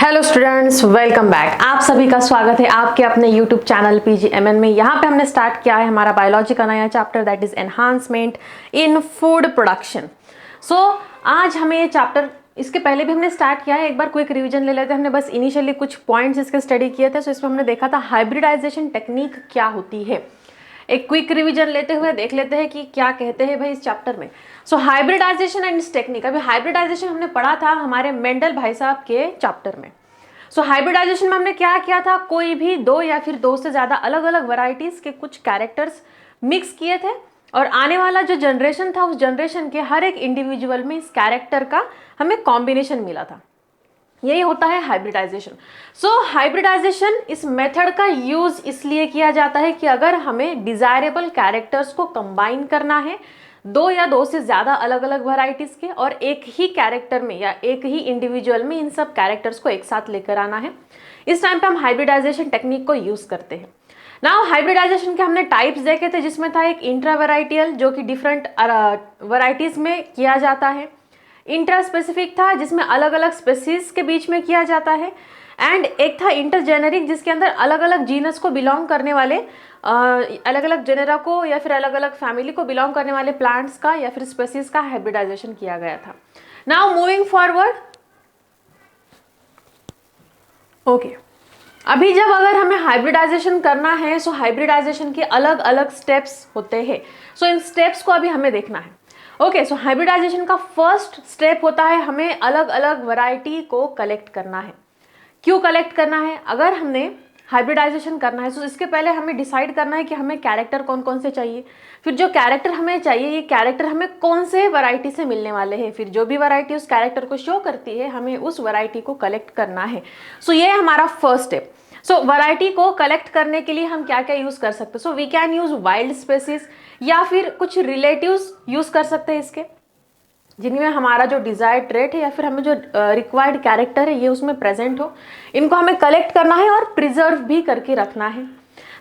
Hello students, welcome back. आप सभी का स्वागत है आपके अपने यूट्यूब चैनल पीजीएमएन में। यहाँ पे हमने स्टार्ट किया है हमारा बायोलॉजी का नया chapter, that is enhancement in food production. So आज हमें ये चैप्टर, इसके पहले भी हमने स्टार्ट किया है, एक बार क्विक रिवीजन ले लेते हैं। हमने बस इनिशियली कुछ पॉइंट्स इसके स्टडी किए थे। सो इसमें हमने देखा था हाइब्रिडाइजेशन टेक्निक क्या होती है। एक क्विक रिवीजन लेते हुए देख लेते हैं कि क्या कहते हैं भाई इस चैप्टर में। सो हाइब्रिडाइजेशन एंड इट्स टेक्निक, अभी हाइब्रिडाइजेशन हमने पढ़ा था हमारे मेंडल भाई साहब के चैप्टर में। सो हाइब्रिडाइजेशन में हमने क्या किया था, कोई भी दो या फिर दो से ज्यादा अलग अलग वैरायटीज के कुछ कैरेक्टर्स मिक्स किए थे और आने वाला जो जनरेशन था उस जनरेशन के हर एक इंडिविजुअल में इस कैरेक्टर का हमें कॉम्बिनेशन मिला था। यही होता है हाइब्रिडाइजेशन। सो हाइब्रिडाइजेशन इस मेथड का यूज इसलिए किया जाता है कि अगर हमें डिजायरेबल कैरेक्टर्स को कंबाइन करना है दो या दो से ज्यादा अलग अलग वैरायटीज के, और एक ही कैरेक्टर में या एक ही इंडिविजुअल में इन सब कैरेक्टर्स को एक साथ लेकर आना है, इस टाइम पे हम हाइब्रिडाइजेशन टेक्निक को यूज करते हैं। नाउ हाइब्रिडाइजेशन के हमने टाइप्स देखे थे, जिसमें था एक इंट्रा वेराइटियल जो कि डिफरेंट वैरायटीज में किया जाता है, इंट्रा स्पेसिफिक था जिसमें अलग अलग स्पेसीज के बीच में किया जाता है, एंड एक था इंटरजेनेरिक जिसके अंदर अलग अलग जीनस को बिलोंग करने वाले अलग अलग जेनेरा को या फिर अलग अलग फैमिली को बिलोंग करने वाले प्लांट्स का या फिर स्पेसीज का हाइब्रिडाइजेशन किया गया था। नाउ मूविंग फॉरवर्ड, ओके, अभी जब अगर हमें हाइब्रिडाइजेशन करना है सो हाइब्रिडाइजेशन के अलग अलग स्टेप्स होते हैं। सो इन स्टेप्स को अभी हमें देखना है। ओके, सो हाइब्रिडाइजेशन का फर्स्ट स्टेप होता है हमें अलग अलग वैरायटी को कलेक्ट करना है। क्यों कलेक्ट करना है? अगर हमने हाइब्रिडाइजेशन करना है तो इसके पहले हमें डिसाइड करना है कि हमें कैरेक्टर कौन कौन से चाहिए, फिर जो कैरेक्टर हमें चाहिए ये कैरेक्टर हमें कौन से वैरायटी से मिलने वाले हैं, फिर जो भी वैरायटी उस कैरेक्टर को शो करती है हमें उस वैरायटी को कलेक्ट करना है। सो ये हमारा फर्स्ट स्टेप। सो वैरायटी को कलेक्ट करने के लिए हम क्या क्या यूज कर सकते हैं? So we can use wild species या फिर कुछ रिलेटिव्स यूज कर सकते हैं इसके, जिनमें हमारा जो डिजायर्ड ट्रेट है या फिर हमें जो रिक्वायर्ड कैरेक्टर है ये उसमें प्रेजेंट हो। इनको हमें कलेक्ट करना है और प्रिजर्व भी करके रखना है।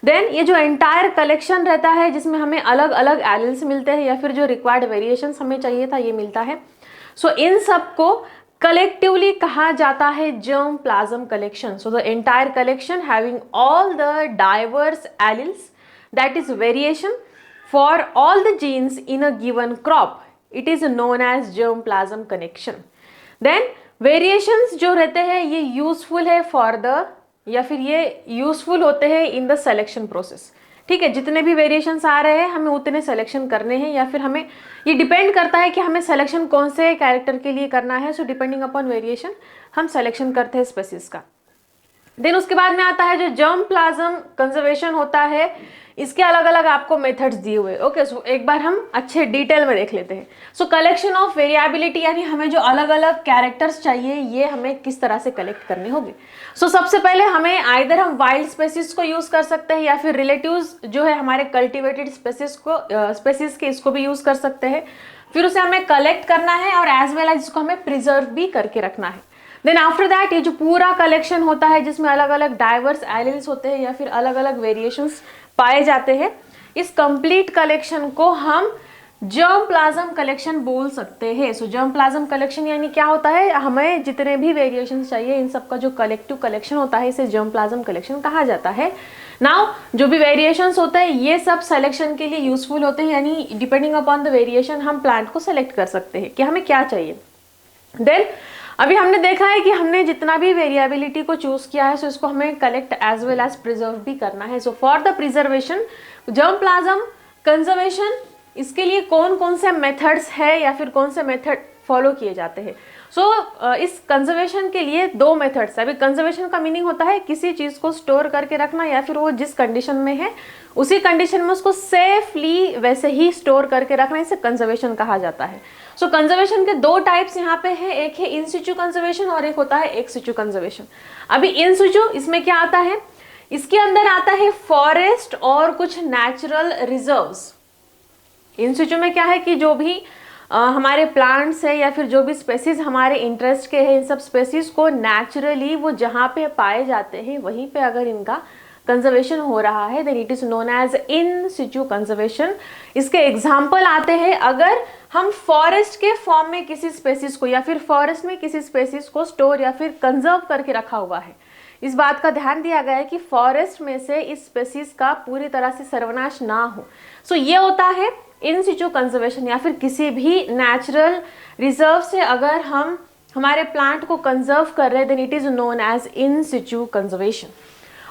देन ये जो एंटायर कलेक्शन रहता है जिसमें हमें अलग अलग एलिल्स मिलते हैं या फिर जो रिक्वायर्ड वेरिएशंस हमें चाहिए था ये मिलता है। सो इन सब को कलेक्टिवली कहा जाता है germ plasm collection. So the entire collection having all the diverse alleles that is variation for all the genes in a given crop, it is known as germ plasm connection. Then variations जो रहते हैं ये useful है for the, या फिर ये useful होते हैं इन द सिलेक्शन प्रोसेस। ठीक है, जितने भी वेरिएशंस आ रहे हैं हमें उतने सिलेक्शन करने हैं, या फिर हमें ये डिपेंड करता है कि हमें सिलेक्शन कौन से कैरेक्टर के लिए करना है। सो डिपेंडिंग अपॉन वेरिएशन हम सिलेक्शन करते हैं स्पेसीज का। देन उसके बाद में आता है जो जर्म प्लाज्म कंजर्वेशन होता है, इसके अलग अलग आपको मेथड्स दिए हुए। ओके, सो एक बार हम अच्छे डिटेल में देख लेते हैं। सो कलेक्शन ऑफ वेरिएबिलिटी, यानी हमें जो अलग अलग कैरेक्टर्स चाहिए ये हमें किस तरह से कलेक्ट करने होंगे। सो सबसे पहले हमें आइदर हम वाइल्ड स्पेसीज को यूज कर सकते हैं या फिर रिलेटिव्स जो है हमारे कल्टिवेटेड स्पेसीज को स्पेसीज के, इसको भी यूज कर सकते हैं। फिर उसे हमें कलेक्ट करना है और एज वेल एज इसको हमें प्रिजर्व भी करके रखना है। देन आफ्टर दैट ये जो पूरा कलेक्शन होता है जिसमें अलग अलग डाइवर्स एलिल्स होते हैं या फिर अलग अलग वेरिएशंस पाए जाते हैं, इस कंप्लीट कलेक्शन को हम जर्म प्लाज्म कलेक्शन बोल सकते हैं। सो जर्म प्लाज्म कलेक्शन यानी क्या होता है, हमें जितने भी वेरिएशंस चाहिए इन सब का जो कलेक्टिव कलेक्शन होता है इसे जर्म प्लाज्म कलेक्शन कहा जाता है। नाउ जो भी वेरिएशंस होते हैं ये सब सिलेक्शन के लिए यूजफुल होते हैं, यानी डिपेंडिंग अपॉन द वेरिएशन हम प्लांट को सेलेक्ट कर सकते हैं कि हमें क्या चाहिए। देन अभी हमने देखा है कि हमने जितना भी वेरिएबिलिटी को चूज किया है सो इसको हमें collect as well as preserve भी करना है। So for the preservation germ plasm conservation, इसके लिए कौन कौन से मेथड्स है या फिर कौन से मेथड फॉलो किए जाते हैं। सो इस कंजर्वेशन के लिए दो मेथड्स है। अभी कंजर्वेशन का मीनिंग होता है किसी चीज को स्टोर करके रखना या फिर वो जिस कंडीशन में है उसी कंडीशन में उसको सेफली वैसे ही स्टोर करके रखना, इसे कंजर्वेशन कहा जाता है। सो कंजर्वेशन के दो टाइप्स यहाँ पे है, एक है इन सिचु कंजर्वेशन और एक होता है एक्स सिचु कंजर्वेशन। अभी इन सिचु इसमें क्या आता है, इसके अंदर आता है फॉरेस्ट और कुछ नेचुरल रिजर्व्स। इन सिचु में क्या है कि जो भी हमारे प्लांट्स है या फिर जो भी स्पेसीज हमारे इंटरेस्ट के हैं इन सब स्पेसीज को नेचुरली वो जहाँ पे पाए जाते हैं वहीं पे अगर इनका कंजर्वेशन हो रहा है then it is known as in situ conservation. इसके एग्जाम्पल आते हैं, अगर हम फॉरेस्ट के फॉर्म में किसी स्पेसीज को या फिर फॉरेस्ट में किसी स्पेसीज को स्टोर या फिर कंजर्व करके रखा हुआ है, इस बात का ध्यान दिया गया है कि फॉरेस्ट में से इस स्पेसीज का पूरी तरह से सर्वनाश ना हो। सो ये होता है इन सिचु कंजर्वेशन, या फिर किसी भी नेचुरल रिजर्व से अगर हम हमारे प्लांट को कंजर्व कर रहे हैं then it is known as in situ conservation.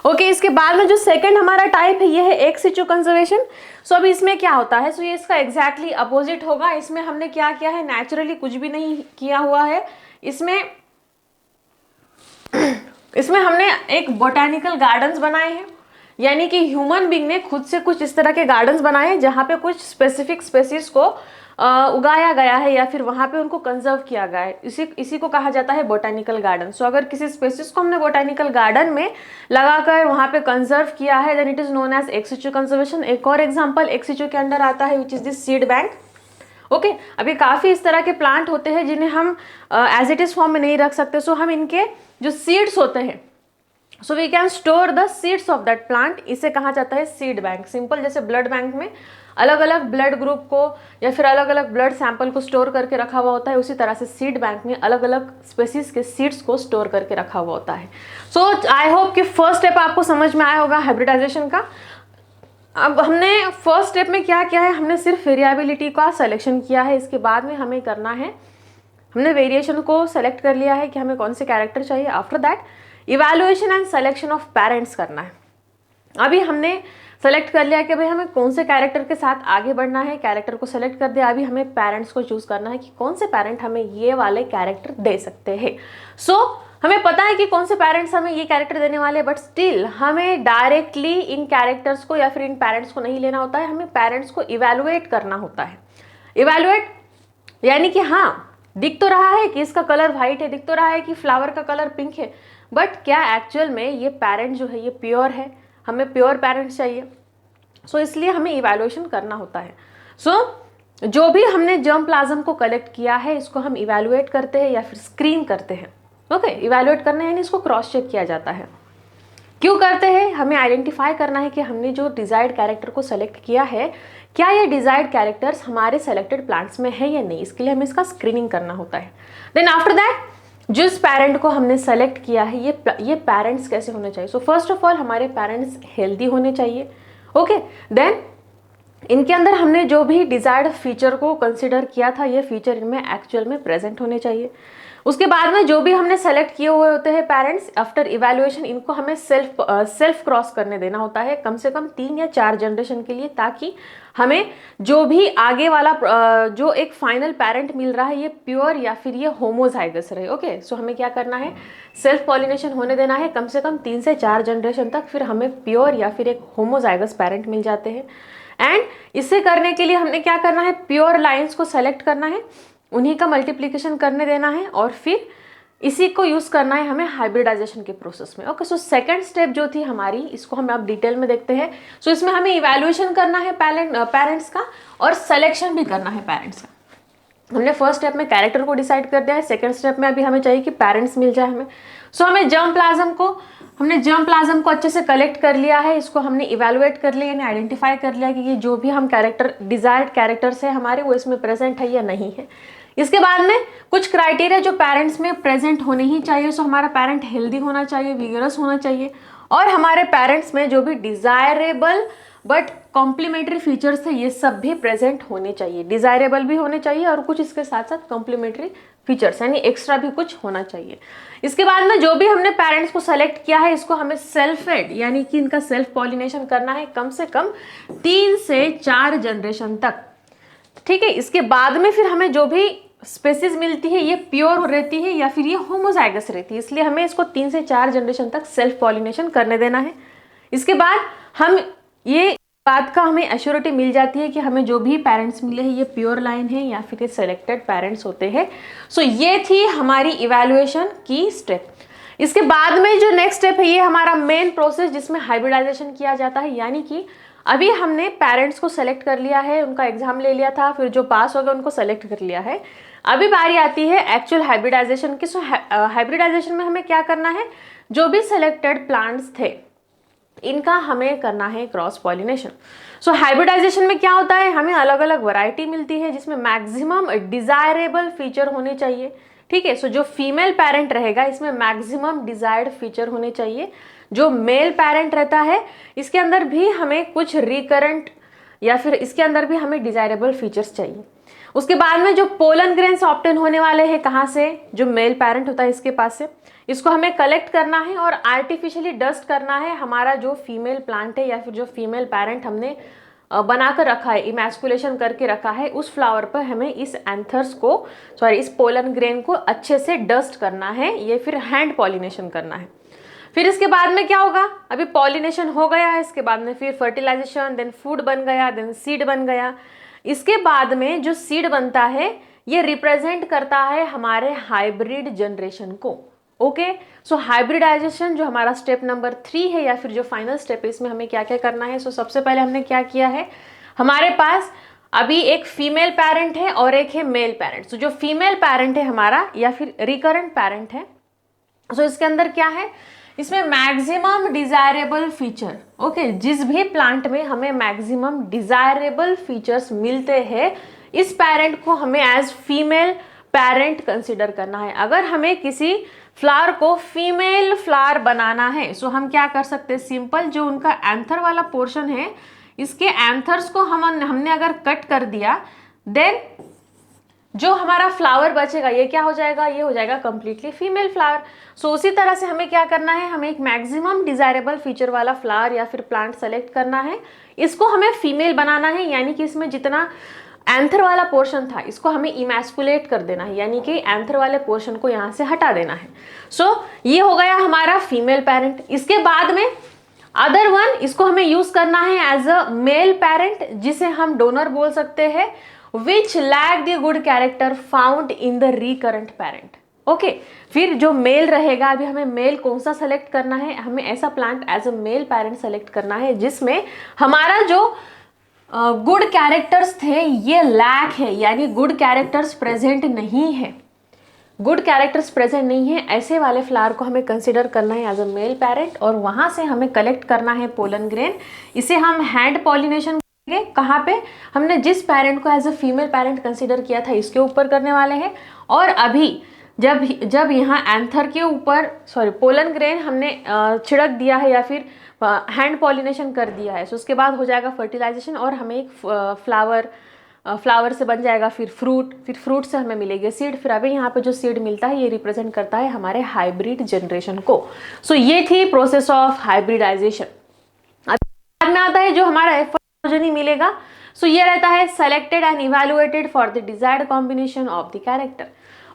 Okay, इसके बाद में जो सेकंड हमारा टाइप है ये है एक्स सिचु कंजर्वेशन। सो अब इसमें क्या होता है, सो ये इसका एग्जैक्टली अपोजिट होगा। इसमें हमने क्या किया है, नेचुरली कुछ भी नहीं किया हुआ है। इसमें हमने एक बोटेनिकल गार्डन्स बनाए हैं, यानी कि ह्यूमन बीइंग ने खुद से कुछ इस तरह के गार्डन्स बनाए हैं जहाँ पे कुछ स्पेसिफिक स्पेसीज को उगाया गया है या फिर वहाँ पे उनको कंजर्व किया गया है। इसी को कहा जाता है बोटेनिकल गार्डन। सो अगर किसी स्पेसीज को हमने बोटेनिकल गार्डन में लगाकर वहाँ पे कंजर्व किया है then it is known as ex situ conservation. एक और एग्जांपल एक्स सिचु के अंडर आता है which is this seed bank. Okay, अभी काफ़ी इस तरह के प्लांट होते हैं जिन्हें हम एज इट इज फॉर्म में नहीं रख सकते। सो हम इनके जो सीड्स होते हैं, so we can store the seeds of that plant, इसे कहा जाता है सीड बैंक। सिंपल, जैसे ब्लड बैंक में अलग अलग ब्लड ग्रुप को या फिर अलग अलग ब्लड सैंपल को स्टोर करके रखा हुआ होता है, उसी तरह से सीड बैंक में अलग अलग स्पेसीज के सीड्स को स्टोर करके रखा हुआ होता है। सो आई होप कि फर्स्ट स्टेप आपको समझ में आया होगा हाइब्रिडाइजेशन का। अब हमने फर्स्ट स्टेप में क्या किया है, हमने सिर्फ वेरिएबिलिटी का सिलेक्शन किया है। इसके बाद में हमें करना है, हमने वेरिएशन को सेलेक्ट कर लिया है कि हमें कौन से कैरेक्टर चाहिए। After that evaluation and selection of parents करना है। अभी हमने सेलेक्ट कर लिया कि भाई हमें कौन से कैरेक्टर के साथ आगे बढ़ना है, कैरेक्टर को सेलेक्ट कर दिया। अभी हमें पेरेंट्स को चूज करना है कि कौन से पेरेंट हमें ये वाले कैरेक्टर दे सकते हैं। सो हमें पता है कि कौन से पेरेंट्स हमें ये कैरेक्टर देने वाले हैं, बट स्टिल हमें डायरेक्टली इन कैरेक्टर्स को या फिर इन पेरेंट्स को नहीं लेना होता है, हमें पेरेंट्स को इवैल्यूएट करना होता है। इवैल्यूएट यानी कि हाँ, दिख तो रहा है कि इसका कलर वाइट है, दिख तो रहा है कि फ्लावर का कलर पिंक है, बट क्या एक्चुअल में ये पेरेंट जो है ये प्योर है, हमें प्योर पेरेंट्स चाहिए। सो इसलिए हमें इवैल्यूएशन करना होता है। सो जो भी हमने जर्म प्लाज्म को कलेक्ट किया है इसको हम इवैल्यूएट करते हैं या फिर स्क्रीन करते हैं। ओके, इवैल्यूएट करना है यानी इसको क्रॉस चेक किया जाता है। क्यों करते हैं, हमें आइडेंटिफाई करना है कि हमने जो डिजायर्ड कैरेक्टर को सेलेक्ट किया है क्या ये डिजायर्ड कैरेक्टर्स हमारे सेलेक्टेड प्लांट्स में है या नहीं, इसके लिए हमें इसका स्क्रीनिंग करना होता है। देन आफ्टर दैट जिस पेरेंट को हमने सेलेक्ट किया है ये पेरेंट्स कैसे होने चाहिए। सो फर्स्ट ऑफ ऑल हमारे पेरेंट्स हेल्दी होने चाहिए। ओके, देन इनके अंदर हमने जो भी डिजायर्ड फीचर को कंसिडर किया था ये फीचर इनमें एक्चुअल में प्रेजेंट होने चाहिए। उसके बाद में जो भी हमने सेलेक्ट किए हुए होते हैं पेरेंट्स, आफ्टर इवैल्यूएशन इनको हमें सेल्फ क्रॉस करने देना होता है कम से कम 3 या 4 जनरेशन के लिए, ताकि हमें जो भी आगे वाला जो एक फाइनल पेरेंट मिल रहा है ये प्योर या फिर ये होमोजाइगस रहे। ओके, सो हमें क्या करना है, सेल्फ पॉलिनेशन होने देना है कम से कम 3 से 4 जनरेशन तक, फिर हमें प्योर या फिर एक होमोजाइगस पेरेंट मिल जाते हैं। एंड इसे करने के लिए हमने क्या करना है, प्योर लाइन्स को सेलेक्ट करना है, उन्हीं का मल्टीप्लिकेशन करने देना है और फिर इसी को यूज करना है हमें हाइब्रिडाइजेशन के प्रोसेस में। ओके, सो सेकंड स्टेप जो थी हमारी, इसको हम अब डिटेल में देखते हैं। सो इसमें हमें इवैल्यूएशन करना है पेरेंट्स का और सिलेक्शन भी करना है पेरेंट्स का। हमने फर्स्ट स्टेप में कैरेक्टर को डिसाइड कर दिया है, सेकंड स्टेप में अभी हमें चाहिए कि पेरेंट्स मिल जाए हमें। सो हमें जर्म प्लाज्म को अच्छे से कलेक्ट कर लिया है, इसको हमने इवैल्यूएट कर लिया, यानी आइडेंटिफाई कर लिया कि ये जो भी हम कैरेक्टर डिजायर्ड कैरेक्टर्स है हमारे वो इसमें प्रेजेंट है या नहीं है। इसके बाद में कुछ क्राइटेरिया जो पेरेंट्स में प्रेजेंट होने ही चाहिए। सो हमारा पेरेंट हेल्दी होना चाहिए, विगरस होना चाहिए और हमारे पेरेंट्स में जो भी डिजायरेबल बट कॉम्प्लीमेंट्री फीचर्स है ये सब भी प्रेजेंट होने चाहिए। डिजायरेबल भी होने चाहिए और कुछ इसके साथ साथ कॉम्प्लीमेंट्री फीचर्स यानी एक्स्ट्रा भी कुछ होना चाहिए। इसके बाद में जो भी हमने पेरेंट्स को सेलेक्ट किया है इसको हमें सेल्फ फेड यानी कि इनका सेल्फ पॉलिनेशन करना है कम से कम 3 से 4 जनरेशन तक। ठीक है, इसके बाद में फिर हमें जो भी स्पेसीज मिलती है ये प्योर रहती है या फिर ये होमोजाइगस रहती है, इसलिए हमें इसको 3 से 4 जनरेशन तक सेल्फ पॉलिनेशन करने देना है। इसके बाद हम ये बात का हमें एश्योरिटी मिल जाती है कि हमें जो भी पेरेंट्स मिले हैं ये प्योर लाइन है या फिर ये सेलेक्टेड पेरेंट्स होते हैं। सो ये थी हमारी इवैल्यूएशन की स्टेप। इसके बाद में जो नेक्स्ट स्टेप है ये हमारा मेन प्रोसेस जिसमें हाइब्रिडाइजेशन किया जाता है, यानी कि अभी हमने पेरेंट्स को सेलेक्ट कर लिया है, उनका एग्जाम ले लिया था, फिर जो पास हो गए उनको सेलेक्ट कर लिया है। अभी बारी आती है एक्चुअल हाइब्रिडाइजेशन की। सो हाइब्रिडाइजेशन में हमें क्या करना है, जो भी सेलेक्टेड प्लांट्स थे इनका हमें करना है क्रॉस पॉलिनेशन। सो हाइब्रिडाइजेशन में क्या होता है, हमें अलग अलग वैरायटी मिलती है जिसमें मैक्सिमम डिजायरेबल फीचर होने चाहिए। ठीक है, सो जो फीमेल पेरेंट रहेगा इसमें मैक्सिमम डिजायर्ड फीचर होने चाहिए। जो मेल पेरेंट रहता है इसके अंदर भी हमें कुछ रिकरेंट या फिर इसके अंदर भी हमें डिजायरेबल फीचर्स चाहिए। उसके बाद में जो पोलन ग्रेन्स ऑब्टेन होने वाले हैं कहाँ से, जो मेल पेरेंट होता है इसके पास से, इसको हमें कलेक्ट करना है और आर्टिफिशियली डस्ट करना है हमारा जो फीमेल प्लांट है या फिर जो फीमेल पेरेंट हमने बनाकर रखा है, इमैस्कुलेशन करके रखा है, उस फ्लावर पर हमें इस एंथर्स को इस पोलन ग्रेन को अच्छे से डस्ट करना है, ये फिर हैंड पॉलिनेशन करना है। फिर इसके बाद में क्या होगा, अभी पॉलिनेशन हो गया है, इसके बाद में फिर फर्टिलाइजेशन, देन फूड बन गया, देन सीड बन गया। इसके बाद में जो सीड बनता है ये रिप्रेजेंट करता है हमारे हाइब्रिड जनरेशन को। ओके, सो हाइब्रिडाइजेशन जो हमारा स्टेप नंबर 3 है या फिर जो फाइनल स्टेप है, इसमें हमें क्या क्या करना है। सो सबसे पहले हमने क्या किया है, हमारे पास अभी एक फीमेल पेरेंट है और एक है मेल पेरेंट। सो जो फीमेल पेरेंट है हमारा या फिर रिकरेंट पेरेंट है, सो इसके अंदर क्या है, इसमें मैक्सिमम डिजायरेबल फीचर। ओके, जिस भी प्लांट में हमें मैक्सिमम डिजायरेबल फीचर्स मिलते हैं, इस पेरेंट को हमें एज फीमेल पेरेंट कंसिडर करना है। अगर हमें किसी फ्लावर को फीमेल फ्लावर बनाना है, सो हम क्या कर सकते हैं, सिंपल जो उनका एंथर वाला पोर्शन है, इसके एंथर्स को हमने अगर कट कर दिया, देन जो हमारा फ्लावर बचेगा ये क्या हो जाएगा, ये हो जाएगा कंप्लीटली फीमेल फ्लावर। सो उसी तरह से हमें क्या करना है, हमें एक मैक्सिमम डिजायरेबल फीचर वाला फ्लावर या फिर प्लांट सेलेक्ट करना है, इसको हमें फीमेल बनाना है, यानी कि इसमें जितना एंथर वाला पोर्शन था इसको हमें इमैस्कुलेट कर देना है, यानी कि एंथर वाले पोर्शन को यहाँ से हटा देना है। सो ये हो गया हमारा फीमेल पेरेंट। इसके बाद में अदर वन, इसको हमें यूज करना है एज अ मेल पेरेंट, जिसे हम डोनर बोल सकते हैं, which lack the good character found in the recurrent parent। Okay, फिर जो मेल रहेगा, अभी हमें मेल कौन सा सेलेक्ट करना है, हमें ऐसा plant as a male parent select करना है जिसमें हमारा जो गुड कैरेक्टर्स थे ये लैक है, यानी गुड कैरेक्टर्स प्रेजेंट नहीं है, गुड कैरेक्टर्स प्रेजेंट नहीं है, ऐसे वाले फ्लावर को हमें कंसिडर करना है एज अ मेल पेरेंट और वहां से हमें कलेक्ट करना है पोलन ग्रेन। इसे हम हैंड पॉलिनेशन कहाँ पे, हमने जिस पेरेंट को as a female parent consider किया था इसके ऊपर करने वाले हैं। और अभी जब यहाँ एंथर के ऊपर पोलन ग्रेन हमने छिड़क दिया है या फिर हैंड पॉलिनेशन कर दिया है, सो उसके बाद हो जाएगा फर्टिलाइजेशन और हमें एक फ्लावर से बन जाएगा फिर फ्रूट, फिर फ्रूट से हमें मिलेगी सीड। फिर अभी यहाँ पे जो सीड मिलता है ये रिप्रेजेंट करता है हमारे हाइब्रिड जनरेशन को। सो ये थी प्रोसेस ऑफ हाइब्रिडाइजेशन। बाद में आता है जो हमारा प्रोजेनी मिलेगा, सो ये रहता है selected and evaluated for the desired combination of the character.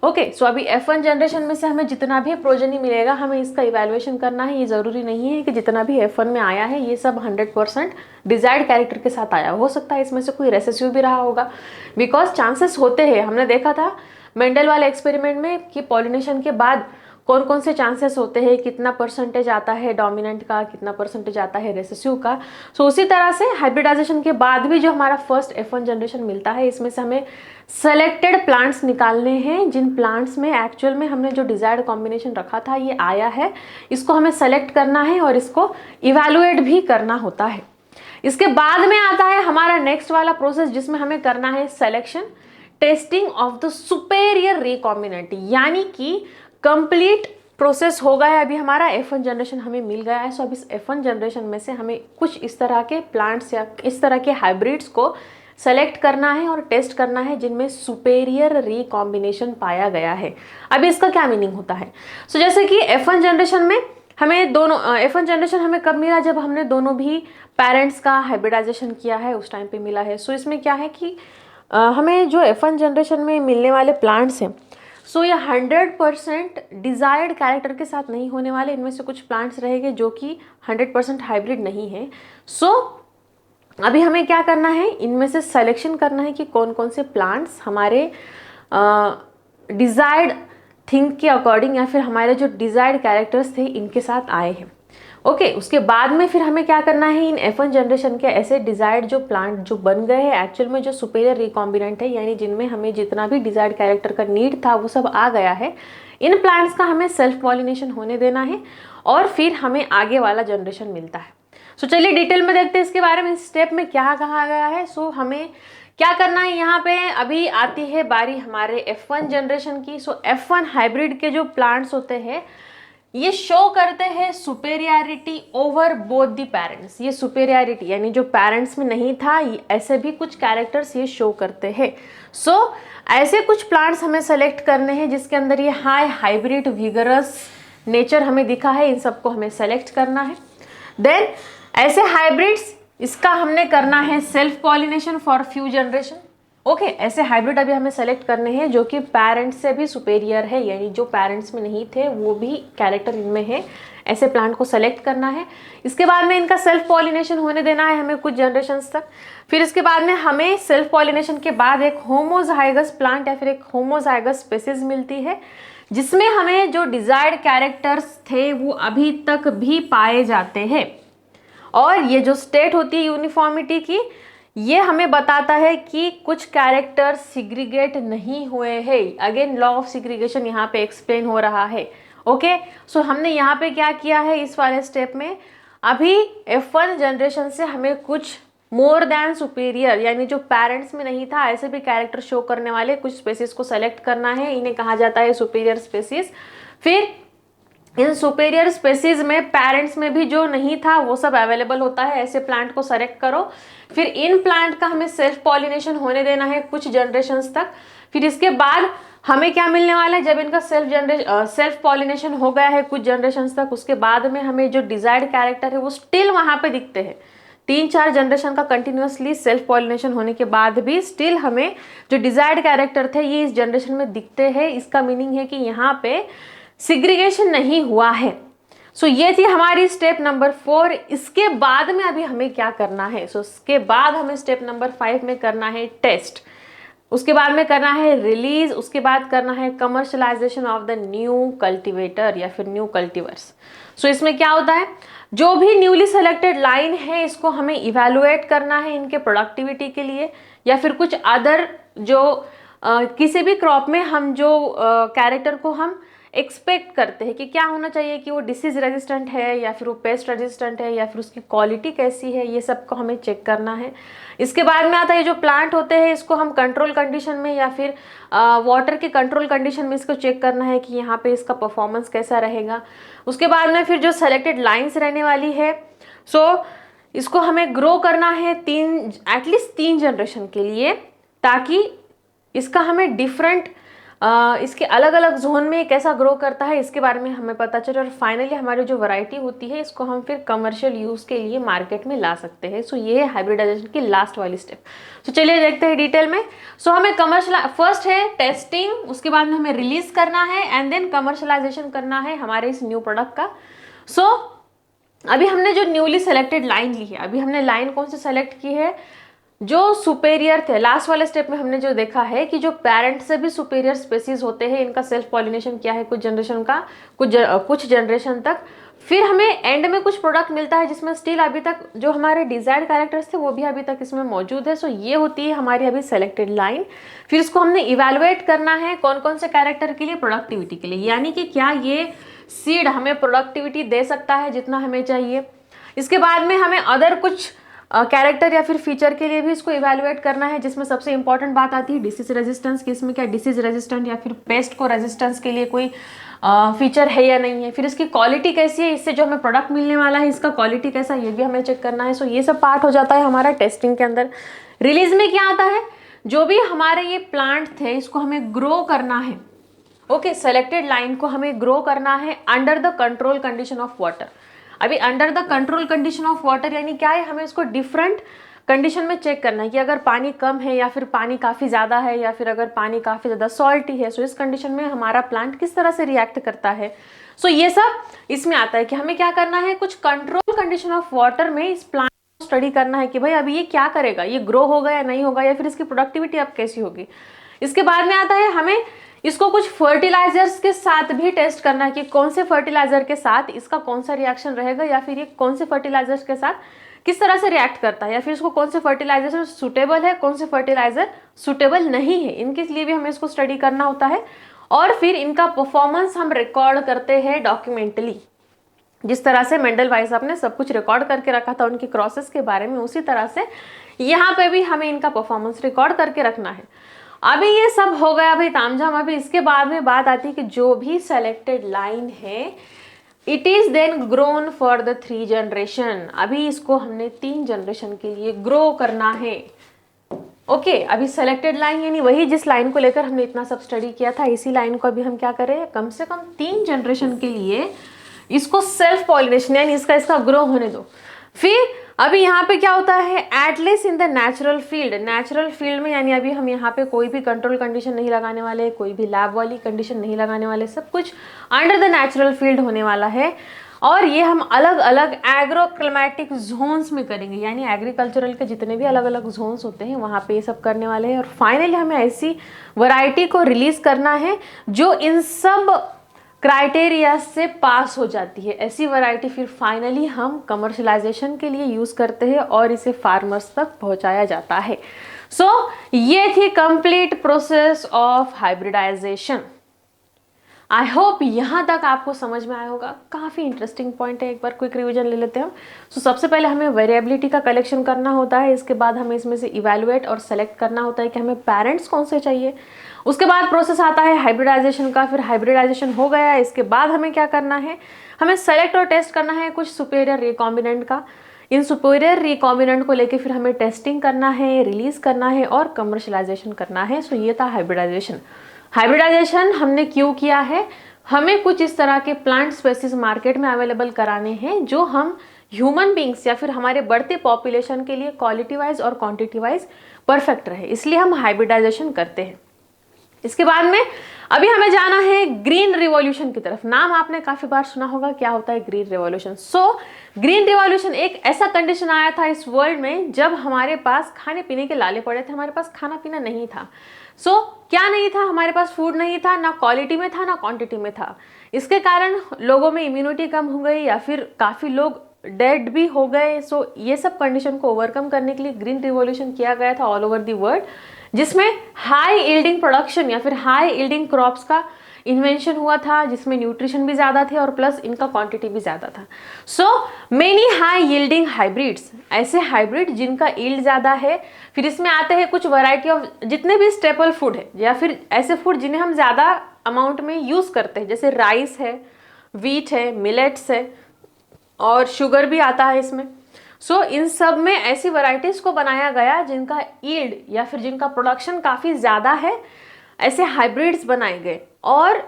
Okay, so अभी F1 जनरेशन में से हमें जितना भी प्रोजेनी मिलेगा हमें इसका इवैल्यूएशन करना है। ये जरूरी नहीं है कि जितना भी F1 में आया है ये सब 100% डिजायर्ड कैरेक्टर के साथ आया, हो सकता है इसमें से कोई रेसेसिव भी रहा होगा, बिकॉज चांसेस होते हैं। हमने देखा था मेंडल वाले एक्सपेरिमेंट में कि पॉलिनेशन के बाद कौन कौन से चांसेस होते हैं, कितना परसेंटेज आता है डोमिनेंट का, कितना परसेंटेज आता है रेसेसिव का। सो उसी तरह से हाइब्रिडाइजेशन के बाद भी जो हमारा फर्स्ट F1 जनरेशन मिलता है इसमें से हमें सेलेक्टेड प्लांट्स निकालने हैं, जिन प्लांट्स में एक्चुअल में हमने जो डिजायर्ड कॉम्बिनेशन रखा था ये आया है, इसको हमें सेलेक्ट करना है और इसको इवैल्यूएट भी करना होता है। इसके बाद में आता है हमारा नेक्स्ट वाला प्रोसेस जिसमें हमें करना है selection, testing of the superior recombinant, यानी कि कंप्लीट प्रोसेस हो गया है। अभी हमारा F1 जनरेशन हमें मिल गया है। सो अब इस F1 जनरेशन में से हमें कुछ इस तरह के प्लांट्स या इस तरह के हाइब्रिड्स को सेलेक्ट करना है और टेस्ट करना है जिनमें सुपेरियर रिकॉम्बिनेशन पाया गया है। अभी इसका क्या मीनिंग होता है, सो जैसे कि F1 जनरेशन में हमें दोनों F1 जनरेशन हमें कब मिला, जब हमने दोनों भी पेरेंट्स का हाइब्रिडाइजेशन किया है उस टाइम पे मिला है। सो इसमें क्या है कि हमें जो F1 जनरेशन में मिलने वाले प्लांट्स हैं, सो ये 100% डिजायर्ड कैरेक्टर के साथ नहीं होने वाले, इनमें से कुछ प्लांट्स रहेंगे जो कि 100% हाइब्रिड नहीं है। सो अभी हमें क्या करना है, इनमें से सिलेक्शन करना है कि कौन कौन से प्लांट्स हमारे डिजायर्ड थिंग के अकॉर्डिंग या फिर हमारे जो डिजायर्ड कैरेक्टर्स थे इनके साथ आए हैं। ओके, उसके बाद में फिर हमें क्या करना है, इन F1 जनरेशन के ऐसे डिजायर्ड जो प्लांट जो बन गए हैं एक्चुअल में जो सुपेरियर रिकॉम्बिनेंट है, यानी जिनमें हमें जितना भी डिजायर्ड कैरेक्टर का नीड था वो सब आ गया है, इन प्लांट्स का हमें सेल्फ पॉलिनेशन होने देना है और फिर हमें आगे वाला जनरेशन मिलता है। सो चलिए डिटेल में देखते हैं इसके बारे में, इस स्टेप में क्या कहा गया है। सो हमें क्या करना है यहाँ पे, अभी आती है बारी हमारे F1 जनरेशन की। सो F1 हाइब्रिड के जो प्लांट्स होते हैं ये शो करते हैं superiority over both the parents. ये सुपेरियरिटी यानी जो पेरेंट्स में नहीं था, ऐसे भी कुछ कैरेक्टर्स ये शो करते हैं। सो ऐसे कुछ प्लांट्स हमें सेलेक्ट करने हैं जिसके अंदर ये हाई हाइब्रिड विगरस नेचर हमें दिखा है, इन सबको हमें सेलेक्ट करना है। देन ऐसे हाइब्रिड्स, इसका हमने करना है self pollination for few generation. Okay, ऐसे हाइब्रिड अभी हमें सेलेक्ट करने हैं जो कि पेरेंट्स से भी सुपेरियर है, यानी जो पेरेंट्स में नहीं थे वो भी कैरेक्टर इनमें है। ऐसे प्लांट को सेलेक्ट करना है। इसके बाद में इनका सेल्फ पॉलिनेशन होने देना है हमें कुछ जनरेशन्स तक। फिर इसके बाद में हमें सेल्फ पॉलिनेशन के बाद एक होमोजाइगस प्लांट या फिर एक होमोजाइगस स्पीसीज मिलती है जिसमें हमें जो डिजायर्ड कैरेक्टर्स थे वो अभी तक भी पाए जाते हैं। और ये जो स्टेट होती है यूनिफॉर्मिटी की, ये हमें बताता है कि कुछ कैरेक्टर्स सिग्रीगेट नहीं हुए हैं। अगेन लॉ ऑफ सिग्रीगेशन यहाँ पे एक्सप्लेन हो रहा है। ओके, सो हमने यहाँ पे क्या किया है इस वाले स्टेप में, अभी F1 जनरेशन से हमें कुछ मोर देन सुपेरियर यानी जो पेरेंट्स में नहीं था ऐसे भी कैरेक्टर शो करने वाले कुछ स्पेसीज को सेलेक्ट करना है। इन्हें कहा जाता है सुपेरियर स्पेसीज। फिर इन सुपेरियर स्पेसीज में पेरेंट्स में भी जो नहीं था वो सब अवेलेबल होता है, ऐसे प्लांट को सेलेक्ट करो। फिर इन प्लांट का हमें सेल्फ पॉलिनेशन होने देना है कुछ जनरेशन्स तक। फिर इसके बाद हमें क्या मिलने वाला है, जब इनका सेल्फ पॉलिनेशन हो गया है कुछ जनरेशन्स तक, उसके बाद में हमें जो डिजायर्ड कैरेक्टर है वो स्टिल वहाँ पे दिखते हैं। 3-4 जनरेशन का कंटिन्यूसली सेल्फ पॉलिनेशन होने के बाद भी स्टिल हमें जो डिजायर्ड कैरेक्टर थे ये इस जनरेशन में दिखते हैं। इसका मीनिंग है कि यहाँ पे सिग्रीगेशन नहीं हुआ है। सो ये थी हमारी स्टेप नंबर 4। इसके बाद में अभी हमें क्या करना है, सो इसके बाद हमें स्टेप नंबर 5 में करना है टेस्ट, उसके बाद में करना है रिलीज, उसके बाद करना है commercialisation of the new cultivator या फिर न्यू कल्टीवर्स। सो इसमें क्या होता है, जो भी न्यूली सेलेक्टेड लाइन है इसको हमें इवेलुएट करना है इनके प्रोडक्टिविटी के लिए, या फिर कुछ अदर जो किसी भी क्रॉप में हम जो कैरेक्टर को हम एक्सपेक्ट करते हैं कि क्या होना चाहिए, कि वो डिसीज रेजिस्टेंट है या फिर वो पेस्ट रेजिस्टेंट है या फिर उसकी क्वालिटी कैसी है, ये सब को हमें चेक करना है। इसके बाद में आता है जो प्लांट होते हैं इसको हम कंट्रोल कंडीशन में या फिर वाटर के कंट्रोल कंडीशन में इसको चेक करना है कि यहाँ पे इसका परफॉर्मेंस कैसा रहेगा। उसके बाद में फिर जो सेलेक्टेड लाइन्स रहने वाली है, सो इसको हमें ग्रो करना है एटलीस्ट 3 जनरेशन के लिए, ताकि इसका हमें डिफरेंट इसके अलग अलग जोन में कैसा ग्रो करता है इसके बारे में हमें पता चले। और फाइनली हमारी जो वैरायटी होती है इसको हम फिर कमर्शियल यूज़ के लिए मार्केट में ला सकते हैं। सो ये है हाइब्रिडाइजेशन की लास्ट वाली स्टेप। सो चलिए देखते हैं डिटेल में। सो हमें फर्स्ट है टेस्टिंग, उसके बाद में हमें रिलीज करना है एंड देन कमर्शलाइजेशन करना है हमारे इस न्यू प्रोडक्ट का। सो अभी हमने जो न्यूली सेलेक्टेड लाइन ली है, अभी हमने लाइन कौन सी सेलेक्ट की है, जो सुपेरियर थे। लास्ट वाले स्टेप में हमने जो देखा है कि जो पेरेंट से भी सुपेरियर स्पेसीज होते हैं इनका सेल्फ पॉलिनेशन किया है कुछ जनरेशन का, कुछ जनरेशन तक। फिर हमें एंड में कुछ प्रोडक्ट मिलता है जिसमें स्टिल अभी तक जो हमारे डिजायर्ड कैरेक्टर्स थे वो भी अभी तक इसमें मौजूद है। सो ये होती है हमारी अभी सेलेक्टेड लाइन। फिर इसको हमने इवेलुएट करना है कौन कौन से कैरेक्टर के लिए, प्रोडक्टिविटी के लिए, यानी कि क्या ये सीड हमें प्रोडक्टिविटी दे सकता है जितना हमें चाहिए। इसके बाद में हमें अदर कुछ कैरेक्टर या फिर फीचर के लिए भी इसको इवेलुएट करना है, जिसमें सबसे इंपॉर्टेंट बात आती है डिसीज रेजिस्टेंस की, इसमें क्या डिसीज रेजिस्टेंट या फिर पेस्ट को रेजिस्टेंस के लिए कोई फीचर है या नहीं है। फिर इसकी क्वालिटी कैसी है, इससे जो हमें प्रोडक्ट मिलने वाला है इसका क्वालिटी कैसा है ये भी हमें चेक करना है। सो ये सब पार्ट हो जाता है हमारा टेस्टिंग के अंदर। रिलीज में क्या आता है, जो भी हमारे ये प्लांट थे इसको हमें ग्रो करना है। ओके, सेलेक्टेड लाइन को हमें ग्रो करना है under the control condition of water. अभी under the control condition of water यानी क्या है, हमें इसको डिफरेंट कंडीशन में चेक करना है कि अगर पानी कम है या फिर पानी काफ़ी ज़्यादा है या फिर अगर पानी काफ़ी ज़्यादा सॉल्टी है, सो इस कंडीशन में हमारा प्लांट किस तरह से रिएक्ट करता है। सो ये सब इसमें आता है कि हमें क्या करना है, कुछ कंट्रोल कंडीशन ऑफ वाटर में इस प्लांट को स्टडी करना है कि भाई अभी ये क्या करेगा, ये ग्रो होगा या नहीं होगा, या फिर इसकी प्रोडक्टिविटी अब कैसी होगी। इसके बाद में आता है हमें इसको कुछ फर्टिलाइजर्स के साथ भी टेस्ट करना है कि कौन से फर्टिलाइजर के साथ इसका कौन सा रिएक्शन रहेगा, या फिर ये कौन से फर्टिलाइजर्स के साथ किस तरह से रिएक्ट करता है, या फिर इसको कौन से फर्टिलाइजर सुटेबल है, कौन से फर्टिलाइजर सुटेबल नहीं है, इनके लिए भी हमें इसको स्टडी करना होता है। और फिर इनका परफॉर्मेंस हम रिकॉर्ड करते हैं डॉक्यूमेंटली। जिस तरह से मेंडल वाइस ने सब कुछ रिकॉर्ड करके रखा था उनके क्रॉसेस के बारे में, उसी तरह से यहाँ पे भी हमें इनका परफॉर्मेंस रिकॉर्ड करके रखना है। अभी ये सब हो गया भाई तामझाम। अभी इसके बाद में बात आती है कि जो भी सेलेक्टेड लाइन है it is then grown for the 3 generation. अभी इसको हमने 3 जनरेशन के लिए ग्रो करना है। ओके, अभी सेलेक्टेड लाइन यानी वही जिस लाइन को लेकर हमने इतना सब स्टडी किया था, इसी लाइन को अभी हम क्या करें, कम से कम 3 जनरेशन के लिए इसको सेल्फ पॉलिनेशन यानी इसका ग्रो होने दो। फिर अभी यहाँ पे क्या होता है, at least in the natural field, natural field में यानी अभी हम यहाँ पे कोई भी कंट्रोल कंडीशन नहीं लगाने वाले, कोई भी लैब वाली कंडीशन नहीं लगाने वाले, सब कुछ अंडर द नेचुरल फील्ड होने वाला है। और ये हम अलग अलग एग्रोक्लिमेटिक जोन्स में करेंगे, यानी एग्रीकल्चरल के जितने भी अलग अलग जोन्स होते हैं वहाँ पे ये सब करने वाले हैं। और फाइनली हमें ऐसी वैरायटी को रिलीज करना है जो इन सब क्राइटेरिया से पास हो जाती है। ऐसी वैरायटी फिर फाइनली हम कमर्शलाइजेशन के लिए यूज़ करते हैं और इसे फार्मर्स तक पहुंचाया जाता है। सो ये थी complete process of hybridization. I hope यहाँ तक आपको समझ में आया होगा। काफ़ी इंटरेस्टिंग पॉइंट है, एक बार क्विक रिवीजन ले लेते हैं हम। सो सबसे पहले हमें वेरिएबिलिटी का कलेक्शन करना होता है, इसके बाद हमें इसमें से इवैल्यूएट और सेलेक्ट करना होता है कि हमें पेरेंट्स कौन से चाहिए। उसके बाद प्रोसेस आता है हाइब्रिडाइजेशन का। फिर हाइब्रिडाइजेशन हो गया, इसके बाद हमें क्या करना है, हमें सेलेक्ट और टेस्ट करना है कुछ सुपेरियर रिकॉम्बिनेंट का। इन सुपेरियर रिकॉम्बिनेंट को लेके फिर हमें टेस्टिंग करना है, रिलीज करना है और कमर्शलाइजेशन करना है। सो ये था हाइब्रिडाइजेशन। हाइब्रिडाइजेशन हमने क्यों किया है, हमें कुछ इस तरह के प्लांट स्पेसीज मार्केट में अवेलेबल कराने हैं जो हम ह्यूमन बींग्स या फिर हमारे बढ़ते पॉपुलेशन के लिए क्वालिटी वाइज और क्वांटिटी वाइज परफेक्ट रहे, इसलिए हम हाइब्रिडाइजेशन करते हैं। इसके बाद में अभी हमें जाना है ग्रीन रिवॉल्यूशन की तरफ। नाम आपने काफी बार सुना होगा, क्या होता है green revolution. So green revolution एक ऐसा कंडीशन आया था इस वर्ल्ड में जब हमारे पास खाने पीने के लाले पड़े थे, हमारे पास खाना पीना नहीं था। सो क्या नहीं था, हमारे पास फूड नहीं था, ना क्वालिटी में था ना क्वांटिटी में था। इसके कारण लोगों में इम्यूनिटी कम हो गई या फिर काफ़ी लोग डेड भी हो गए। सो ये सब कंडीशन को ओवरकम करने के लिए ग्रीन रिवॉल्यूशन किया गया था ऑल ओवर द वर्ल्ड, जिसमें हाई यील्डिंग प्रोडक्शन या फिर हाई यील्डिंग क्रॉप्स का इन्वेंशन हुआ था, जिसमें न्यूट्रिशन भी ज़्यादा थे और प्लस इनका क्वांटिटी भी ज़्यादा था। सो मेनी हाई यील्डिंग हाइब्रिड्स, ऐसे हाइब्रिड जिनका यील्ड ज़्यादा है। फिर इसमें आते हैं कुछ वैरायटी ऑफ जितने भी स्टेपल फूड है या फिर ऐसे फूड जिन्हें हम ज़्यादा अमाउंट में यूज़ करते हैं, जैसे राइस है, व्हीट है, मिलेट्स है और शुगर भी आता है इसमें। सो इन सब में ऐसी वैरायटीज़ को बनाया गया जिनका यील्ड या फिर जिनका प्रोडक्शन काफ़ी ज़्यादा है, ऐसे हाइब्रिड्स बनाए गए। और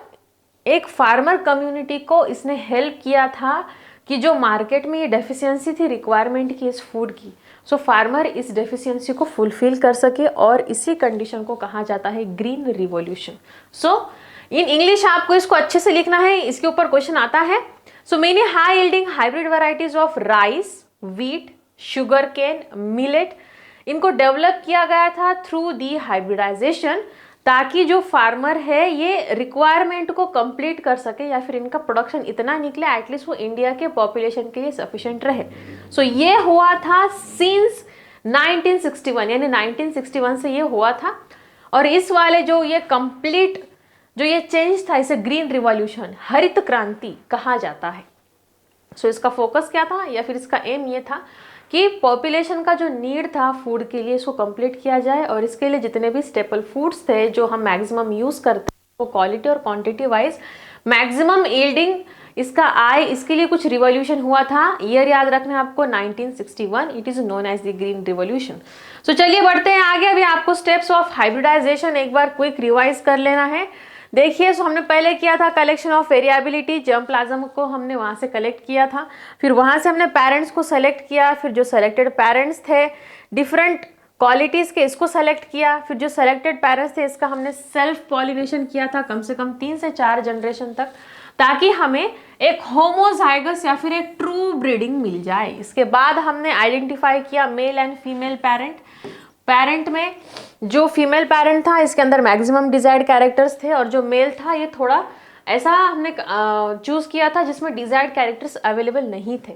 एक फार्मर कम्युनिटी को इसने हेल्प किया था कि जो मार्केट में ये डेफिशिएंसी थी रिक्वायरमेंट की इस फूड की, सो फार्मर इस डेफिशिएंसी को फुलफिल कर सके, और इसी कंडीशन को कहा जाता है green revolution. So in English आपको इसको अच्छे से लिखना है, इसके ऊपर क्वेश्चन आता है। So many high yielding hybrid varieties of rice, wheat, sugar cane, millet, इनको डेवलप किया गया था थ्रू दी हाइब्रिडाइजेशन, ताकि जो फार्मर है ये रिक्वायरमेंट को कंप्लीट कर सके या फिर इनका प्रोडक्शन इतना निकले एटलीस्ट वो इंडिया के पॉपुलेशन के लिए सफिशिएंट रहे। सो ये हुआ था सिंस 1961, यानी 1961 से ये हुआ था। और इस वाले जो ये कंप्लीट जो ये चेंज था, इसे ग्रीन रिवॉल्यूशन, हरित क्रांति कहा जाता है। सो इसका फोकस क्या था या फिर इसका एम ये था कि पॉपुलेशन का जो नीड था फूड के लिए इसको कंप्लीट किया जाए, और इसके लिए जितने भी स्टेपल फूड्स थे जो हम मैक्सिमम यूज़ करते हैं वो क्वालिटी और क्वांटिटी वाइज मैक्सिमम यील्डिंग इसका आए, इसके लिए कुछ रिवॉल्यूशन हुआ था। ईयर याद रखना है आपको 1961, it is known as the green revolution. So चलिए बढ़ते हैं आगे। अभी आपको स्टेप्स ऑफ हाइब्रिडाइजेशन एक बार क्विक रिवाइज कर लेना है। देखिए, सो हमने पहले किया था collection of variability, germ plasm को हमने वहाँ से कलेक्ट किया था, फिर वहाँ से हमने पेरेंट्स को सेलेक्ट किया, फिर जो सेलेक्टेड पेरेंट्स थे डिफरेंट क्वालिटीज़ के इसको सेलेक्ट किया, फिर जो सेलेक्टेड पेरेंट्स थे इसका हमने सेल्फ पॉलिनेशन किया था कम से कम 3 से 4 जनरेशन तक, ताकि हमें एक होमोजाइगस या फिर एक ट्रू ब्रीडिंग मिल जाए। इसके बाद हमने आइडेंटिफाई किया male and female parent. Parent में जो फीमेल पेरेंट था इसके अंदर मैक्सिमम डिजायर्ड कैरेक्टर्स थे, और जो मेल था ये थोड़ा ऐसा हमने चूज किया था जिसमें डिजायर्ड कैरेक्टर्स अवेलेबल नहीं थे।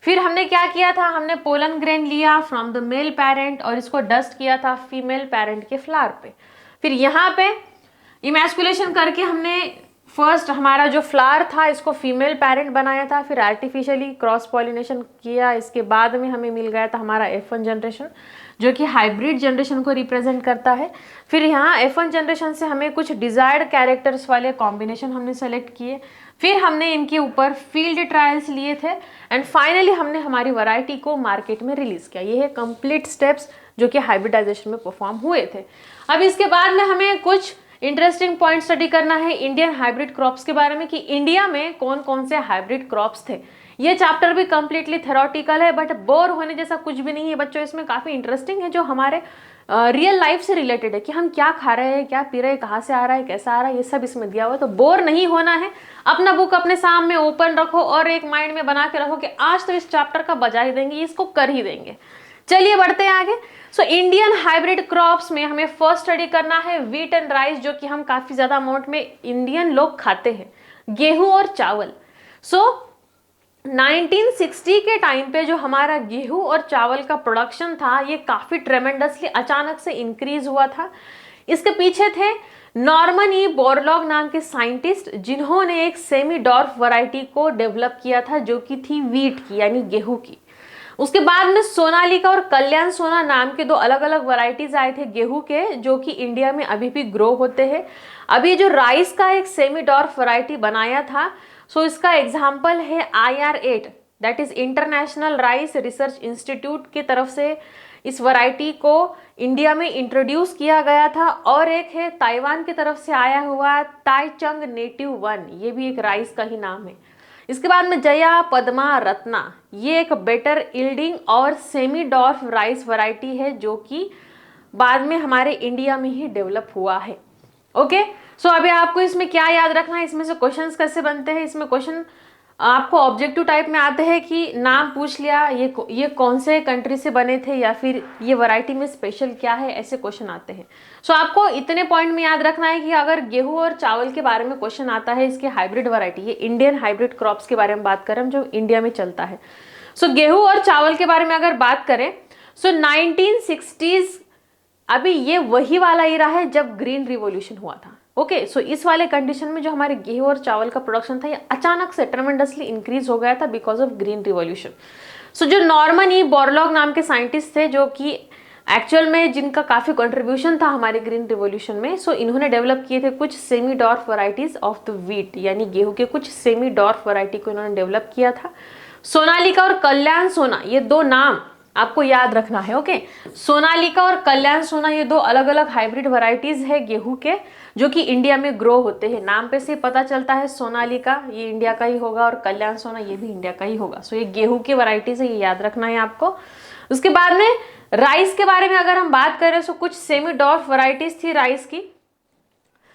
फिर हमने क्या किया था, हमने पोलन ग्रेन लिया फ्रॉम द मेल पेरेंट और इसको डस्ट किया था फीमेल पेरेंट के फ्लावर पे। फिर यहाँ पे इमैस्कुलेशन करके हमने फर्स्ट हमारा जो फ्लावर था इसको फीमेल पेरेंट बनाया था, फिर आर्टिफिशियली क्रॉस पॉलिनेशन किया, इसके बाद में हमें मिल गया था हमारा F1 जनरेशन जो कि हाइब्रिड जनरेशन को रिप्रेजेंट करता है। फिर यहाँ F1 जनरेशन से हमें कुछ डिजायर्ड कैरेक्टर्स वाले कॉम्बिनेशन हमने सेलेक्ट किए, फिर हमने इनके ऊपर फील्ड ट्रायल्स लिए थे एंड फाइनली हमने हमारी वैरायटी को मार्केट में रिलीज किया। ये है कंप्लीट स्टेप्स जो कि हाइब्रिडाइजेशन में परफॉर्म हुए थे। अब इसके बाद में हमें कुछ इंटरेस्टिंग पॉइंट स्टडी करना है इंडियन हाइब्रिड क्रॉप्स के बारे में कि इंडिया में कौन कौन से हाइब्रिड क्रॉप्स थे। ये चैप्टर भी कंप्लीटली थ्योरेटिकल है बट बोर होने जैसा कुछ भी नहीं है बच्चों, इसमें काफ़ी इंटरेस्टिंग है जो हमारे रियल लाइफ से रिलेटेड है कि हम क्या खा रहे हैं, क्या पी रहे हैं, कहाँ से आ रहा है, कैसा आ रहा है, ये सब इसमें दिया हुआ है। तो बोर नहीं होना है, अपना बुक अपने सामने ओपन रखो और एक माइंड में बना के रखो कि आज तो इस चैप्टर का बजा ही देंगे, इसको कर ही देंगे। चलिए बढ़ते हैं आगे। सो इंडियन हाइब्रिड क्रॉप्स में हमें फर्स्ट स्टडी करना है व्हीट एंड राइस, जो कि हम काफ़ी ज़्यादा अमाउंट में इंडियन लोग खाते हैं, गेहूं और चावल। सो 1960 के टाइम पे जो हमारा गेहूं और चावल का प्रोडक्शन था ये काफ़ी ट्रेमेंडसली अचानक से इंक्रीज हुआ था। इसके पीछे थे नॉर्मन ई बोरलॉग नाम के साइंटिस्ट जिन्होंने एक सेमी डॉर्फ वैरायटी को डेवलप किया था जो कि थी व्हीट की यानी गेहूं की। उसके बाद में सोनालिका और कल्याण सोना नाम के दो अलग अलग वैरायटीज आए थे गेहूं के जो कि इंडिया में अभी भी ग्रो होते हैं। अभी जो राइस का एक सेमी डॉर्फ वैरायटी बनाया था सो इसका एग्जाम्पल है IR8 that is international rice research institute की तरफ से इस वैरायटी को इंडिया में इंट्रोड्यूस किया गया था। और एक है ताइवान की तरफ से आया हुआ ताइचंग नेटिव 1, ये भी एक राइस का ही नाम है। इसके बाद में जया, पद्मा, रत्ना, ये एक बेटर यील्डिंग और सेमी डॉर्फ राइस वैरायटी है जो कि बाद में हमारे इंडिया में ही डेवलप हुआ है। ओके, सो अभी आपको इसमें क्या याद रखना है, इसमें से क्वेश्चंस कैसे बनते हैं। इसमें क्वेश्चन आपको ऑब्जेक्टिव टाइप में आते हैं कि नाम पूछ लिया, ये कौन से कंट्री से बने थे या फिर ये वैरायटी में स्पेशल क्या है, ऐसे क्वेश्चन आते हैं। सो आपको इतने पॉइंट में याद रखना है कि अगर गेहूं और चावल के बारे में क्वेश्चन आता है, इसके हाइब्रिड वैरायटी, ये इंडियन हाइब्रिड क्रॉप्स के बारे में बात करें जो इंडिया में चलता है। सो गेहूं और चावल के बारे में अगर बात करें सो 1960s अभी ये वही वाला ईरा है जब ग्रीन रिवॉल्यूशन हुआ था। ओके, सो इस वाले कंडीशन में जो हमारे गेहूं और चावल का प्रोडक्शन था ये अचानक से ट्रेमेंडसली इंक्रीज हो गया था बिकॉज ऑफ ग्रीन रिवॉल्यूशन। सो जो नॉर्मन ई बोरलॉग नाम के साइंटिस्ट थे जो कि एक्चुअल में जिनका काफ़ी कंट्रीब्यूशन था हमारे ग्रीन रिवॉल्यूशन में, सो इन्होंने डेवलप किए थे कुछ semi dwarf varieties of the wheat यानी गेहूं के कुछ सेमी डॉर्फ वैरायटी को इन्होंने डेवलप किया था। सोनालिका और कल्याण सोना ये दो नाम आपको याद रखना है। ओके, सोनालिका और कल्याण सोना ये दो अलग अलग हाइब्रिड वैरायटीज है गेहूं के जो कि इंडिया में ग्रो होते हैं। नाम पे से पता चलता है सोनालिका ये इंडिया का ही होगा और कल्याण सोना ये भी इंडिया का ही होगा। सो ये गेहूं की वैरायटीज है, ये याद रखना है आपको। उसके बाद में राइस के बारे में अगर हम बात करें तो कुछ सेमी डॉर्फ वैरायटीज थी राइस की।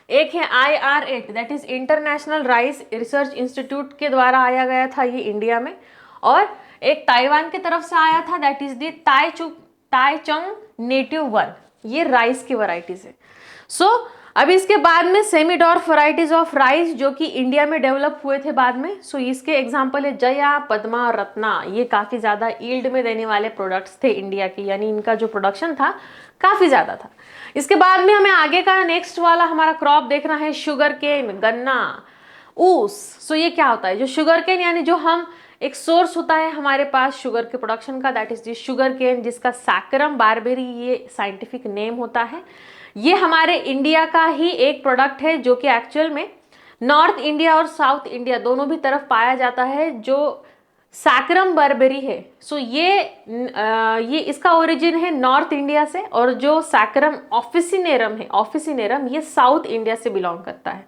एक है IR8 that is international rice research institute के द्वारा आया गया था ये इंडिया में, और एक ताइवान की तरफ से आया था दैट इज दी ताइचंग नेटिव 1, ये राइस की वैरायटीज है। सो अब इसके बाद में semi dwarf varieties of rice जो कि इंडिया में डेवलप हुए थे बाद में। सो इसके एग्जांपल है जया, पद्मा, रत्ना, ये काफ़ी ज़्यादा यील्ड में देने वाले प्रोडक्ट्स थे इंडिया की, यानी इनका जो प्रोडक्शन था काफ़ी ज़्यादा था। इसके बाद में हमें आगे का नेक्स्ट वाला हमारा क्रॉप देखना है शुगर केन, गन्ना, ऊस। सो ये क्या होता है, जो शुगर केन यानी जो हम एक सोर्स होता है हमारे पास शुगर के प्रोडक्शन का that is the sugar cane जिसका सैकरम बारबेरी ये साइंटिफिक नेम होता है। ये हमारे इंडिया का ही एक प्रोडक्ट है जो कि एक्चुअल में नॉर्थ इंडिया और साउथ इंडिया दोनों भी तरफ पाया जाता है जो सैकरम बारबेरी है। सो ये इसका ओरिजिन है नॉर्थ इंडिया से, और जो सैकरम ऑफिसिनेरम है, ऑफिसिनेरम ये साउथ इंडिया से बिलोंग करता है।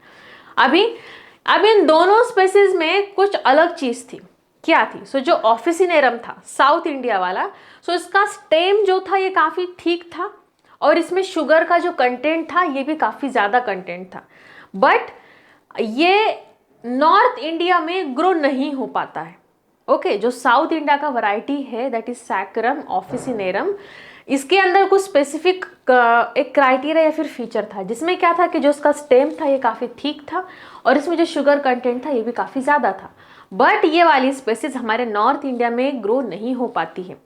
अब इन दोनों स्पेसीज में कुछ अलग चीज थी, क्या थी? सो जो ऑफिसिनेरम था साउथ इंडिया वाला, सो इसका स्टेम जो था ये काफ़ी ठीक था और इसमें शुगर का जो कंटेंट था ये भी काफ़ी ज़्यादा कंटेंट था, बट ये नॉर्थ इंडिया में ग्रो नहीं हो पाता है। ओके, जो साउथ इंडिया का वैरायटी है दैट इज सैकरम ऑफिसिनेरम, इसके अंदर कुछ स्पेसिफिक एक क्राइटेरिया या फिर फीचर था जिसमें क्या था कि जो इसका स्टेम था ये काफ़ी ठीक था और इसमें जो शुगर कंटेंट था ये भी काफ़ी ज़्यादा था, बट ये वाली स्पेसीज हमारे नॉर्थ इंडिया में ग्रो नहीं हो पाती है।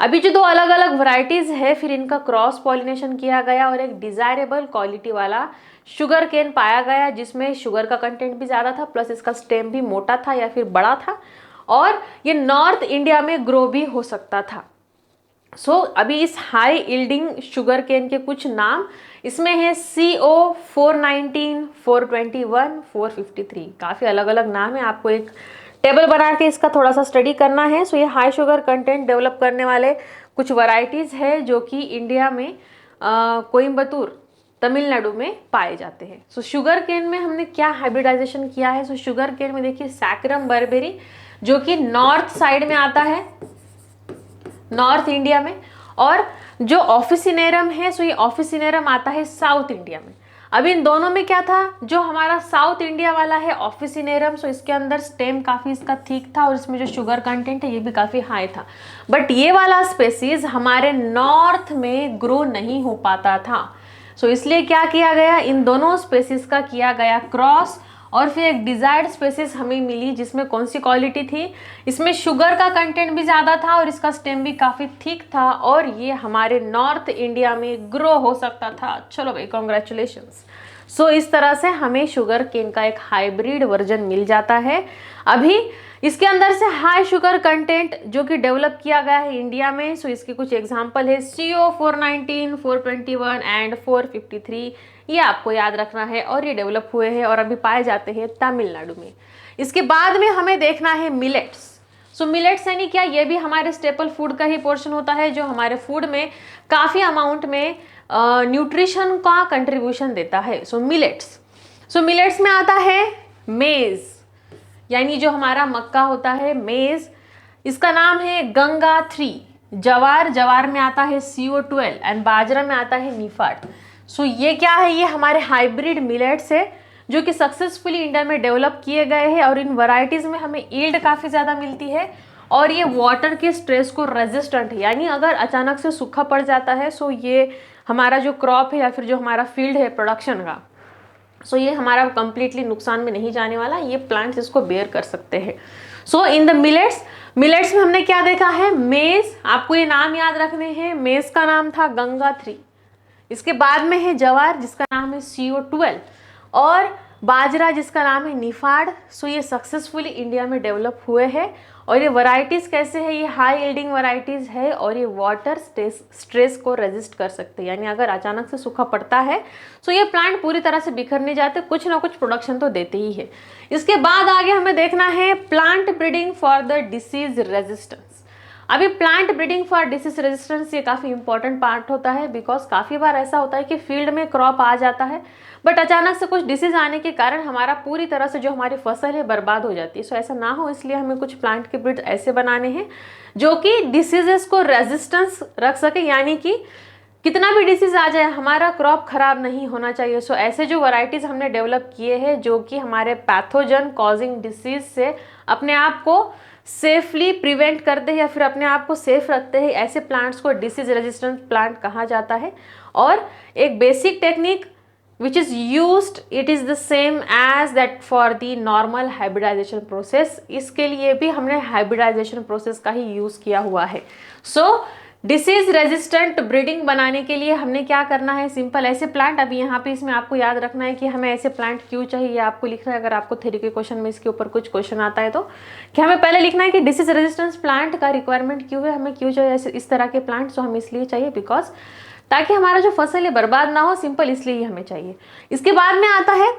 अभी जो दो अलग अलग वैरायटीज है फिर इनका क्रॉस पॉलिनेशन किया गया और एक डिजायरेबल क्वालिटी वाला शुगर केन पाया गया जिसमें शुगर का कंटेंट भी ज़्यादा था प्लस इसका स्टेम भी मोटा था या फिर बड़ा था और ये नॉर्थ इंडिया में ग्रो भी हो सकता था। अभी इस हाई यील्डिंग शुगर केन के कुछ नाम इसमें है CO 419, 421, 453, काफ़ी अलग अलग नाम है। आपको एक टेबल बना के इसका थोड़ा सा स्टडी करना है। ये हाई शुगर कंटेंट डेवलप करने वाले कुछ वैरायटीज़ है जो कि इंडिया में कोयम्बतूर तमिलनाडु में पाए जाते हैं। शुगर केन में हमने क्या हाइब्रिडाइजेशन किया है? शुगर केन में देखिए सैक्रम बर्बेरी जो कि नॉर्थ साइड में आता है, नॉर्थ इंडिया में, और जो ऑफिसिनेरम है ये ऑफिसिनेरम आता है साउथ इंडिया में। अभी इन दोनों में क्या था, जो हमारा साउथ इंडिया वाला है ऑफिसिनेरम इसके अंदर स्टेम काफ़ी इसका थिक था और इसमें जो शुगर कंटेंट है ये भी काफ़ी हाई था। बट ये वाला स्पेसीज हमारे नॉर्थ में ग्रो नहीं हो पाता था। इसलिए क्या किया गया, इन दोनों स्पेसीज का किया गया क्रॉस और फिर एक डिजायर्ड स्पेसीज हमें मिली जिसमें कौन सी क्वालिटी थी, इसमें शुगर का कंटेंट भी ज़्यादा था और इसका स्टेम भी काफ़ी थिक था और ये हमारे नॉर्थ इंडिया में ग्रो हो सकता था। चलो भाई, कॉन्ग्रेचुलेशंस। इस तरह से हमें शुगर केन का एक हाइब्रिड वर्जन मिल जाता है। अभी इसके अंदर से हाई शुगर कंटेंट जो कि डेवलप किया गया है इंडिया में, इसके कुछ एग्जाम्पल है CO 419, 421 एंड 453, ये आपको याद रखना है और ये डेवलप हुए हैं और अभी पाए जाते हैं तमिलनाडु में। इसके बाद में हमें देखना है मिलेट्स। मिलेट्स यानी क्या, ये भी हमारे स्टेपल फूड का ही पोर्शन होता है जो हमारे फूड में काफ़ी अमाउंट में न्यूट्रिशन का कंट्रीब्यूशन देता है। मिलेट्स में आता है मेज, यानी जो हमारा मक्का होता है मेज, इसका नाम है गंगा 3। जवार में आता है CO 12 एंड बाजरा में आता है निफाड। ये क्या है, ये हमारे हाइब्रिड मिलेट्स है जो कि सक्सेसफुली इंडिया में डेवलप किए गए हैं और इन वैरायटीज़ में हमें यील्ड काफ़ी ज़्यादा मिलती है और ये वाटर के स्ट्रेस को रेजिस्टेंट है, यानी अगर अचानक से सूखा पड़ जाता है ये हमारा जो क्रॉप है या फिर जो हमारा फील्ड है प्रोडक्शन का, ये हमारा कंप्लीटली नुकसान में नहीं जाने वाला, ये प्लांट्स इसको बेयर कर सकते हैं। इन द मिलेट्स में हमने क्या देखा है, मेज, आपको ये नाम याद रखने हैं। मेज का नाम था गंगा 3, इसके बाद में है जवार जिसका नाम है CO 12 और बाजरा जिसका नाम है निफाड। ये सक्सेसफुली इंडिया में डेवलप हुए हैं और ये वैरायटीज़ कैसे है, ये हाई यील्डिंग वैरायटीज़ है और ये वाटर स्ट्रेस को रेजिस्ट कर सकते हैं, यानी अगर अचानक से सूखा पड़ता है ये प्लांट पूरी तरह से बिखर नहीं जाते, कुछ ना कुछ प्रोडक्शन तो देते ही है। इसके बाद आगे हमें देखना है plant breeding for the disease resistance. अभी plant breeding for disease resistance ये काफ़ी इंपॉर्टेंट पार्ट होता है बिकॉज काफ़ी बार ऐसा होता है कि फील्ड में क्रॉप आ जाता है बट अचानक से कुछ डिसीज आने के कारण हमारा पूरी तरह से जो हमारी फसल है बर्बाद हो जाती है। ऐसा ना हो इसलिए हमें कुछ प्लांट के ब्रीड ऐसे बनाने हैं जो कि डिसीजेस को रेजिस्टेंस रख सके, यानी कि कितना भी डिसीज आ जाए हमारा क्रॉप खराब नहीं होना चाहिए। ऐसे जो वैरायटीज़ हमने डेवलप किए हैं जो कि हमारे पैथोजन कॉजिंग डिसीज से अपने आप को सेफली प्रिवेंट करते हैं या फिर अपने आप को सेफ रखते हैं, ऐसे प्लांट्स को डिसीज रेजिस्टेंट प्लांट कहा जाता है। और एक basic technique which is used, it is the same as that for the normal hybridization process। इसके लिए भी हमने hybridization process का ही यूज़ किया हुआ है। डिसीज रेजिस्टेंट ब्रीडिंग बनाने के लिए हमने क्या करना है, सिंपल ऐसे प्लांट, अभी यहाँ पे इसमें आपको याद रखना है कि हमें ऐसे प्लांट क्यों चाहिए, आपको लिखना है। अगर आपको थ्योरी के क्वेश्चन में इसके ऊपर कुछ क्वेश्चन आता है तो कि हमें पहले लिखना है कि डिसीज रेजिस्टेंस प्लांट का रिक्वायरमेंट क्यों है, हमें क्यों चाहिए ऐसे इस तरह के प्लांट। हमें इसलिए चाहिए बिकॉज ताकि हमारा जो फसल है बर्बाद ना हो, सिंपल इसलिए ही हमें चाहिए। इसके बाद में आता है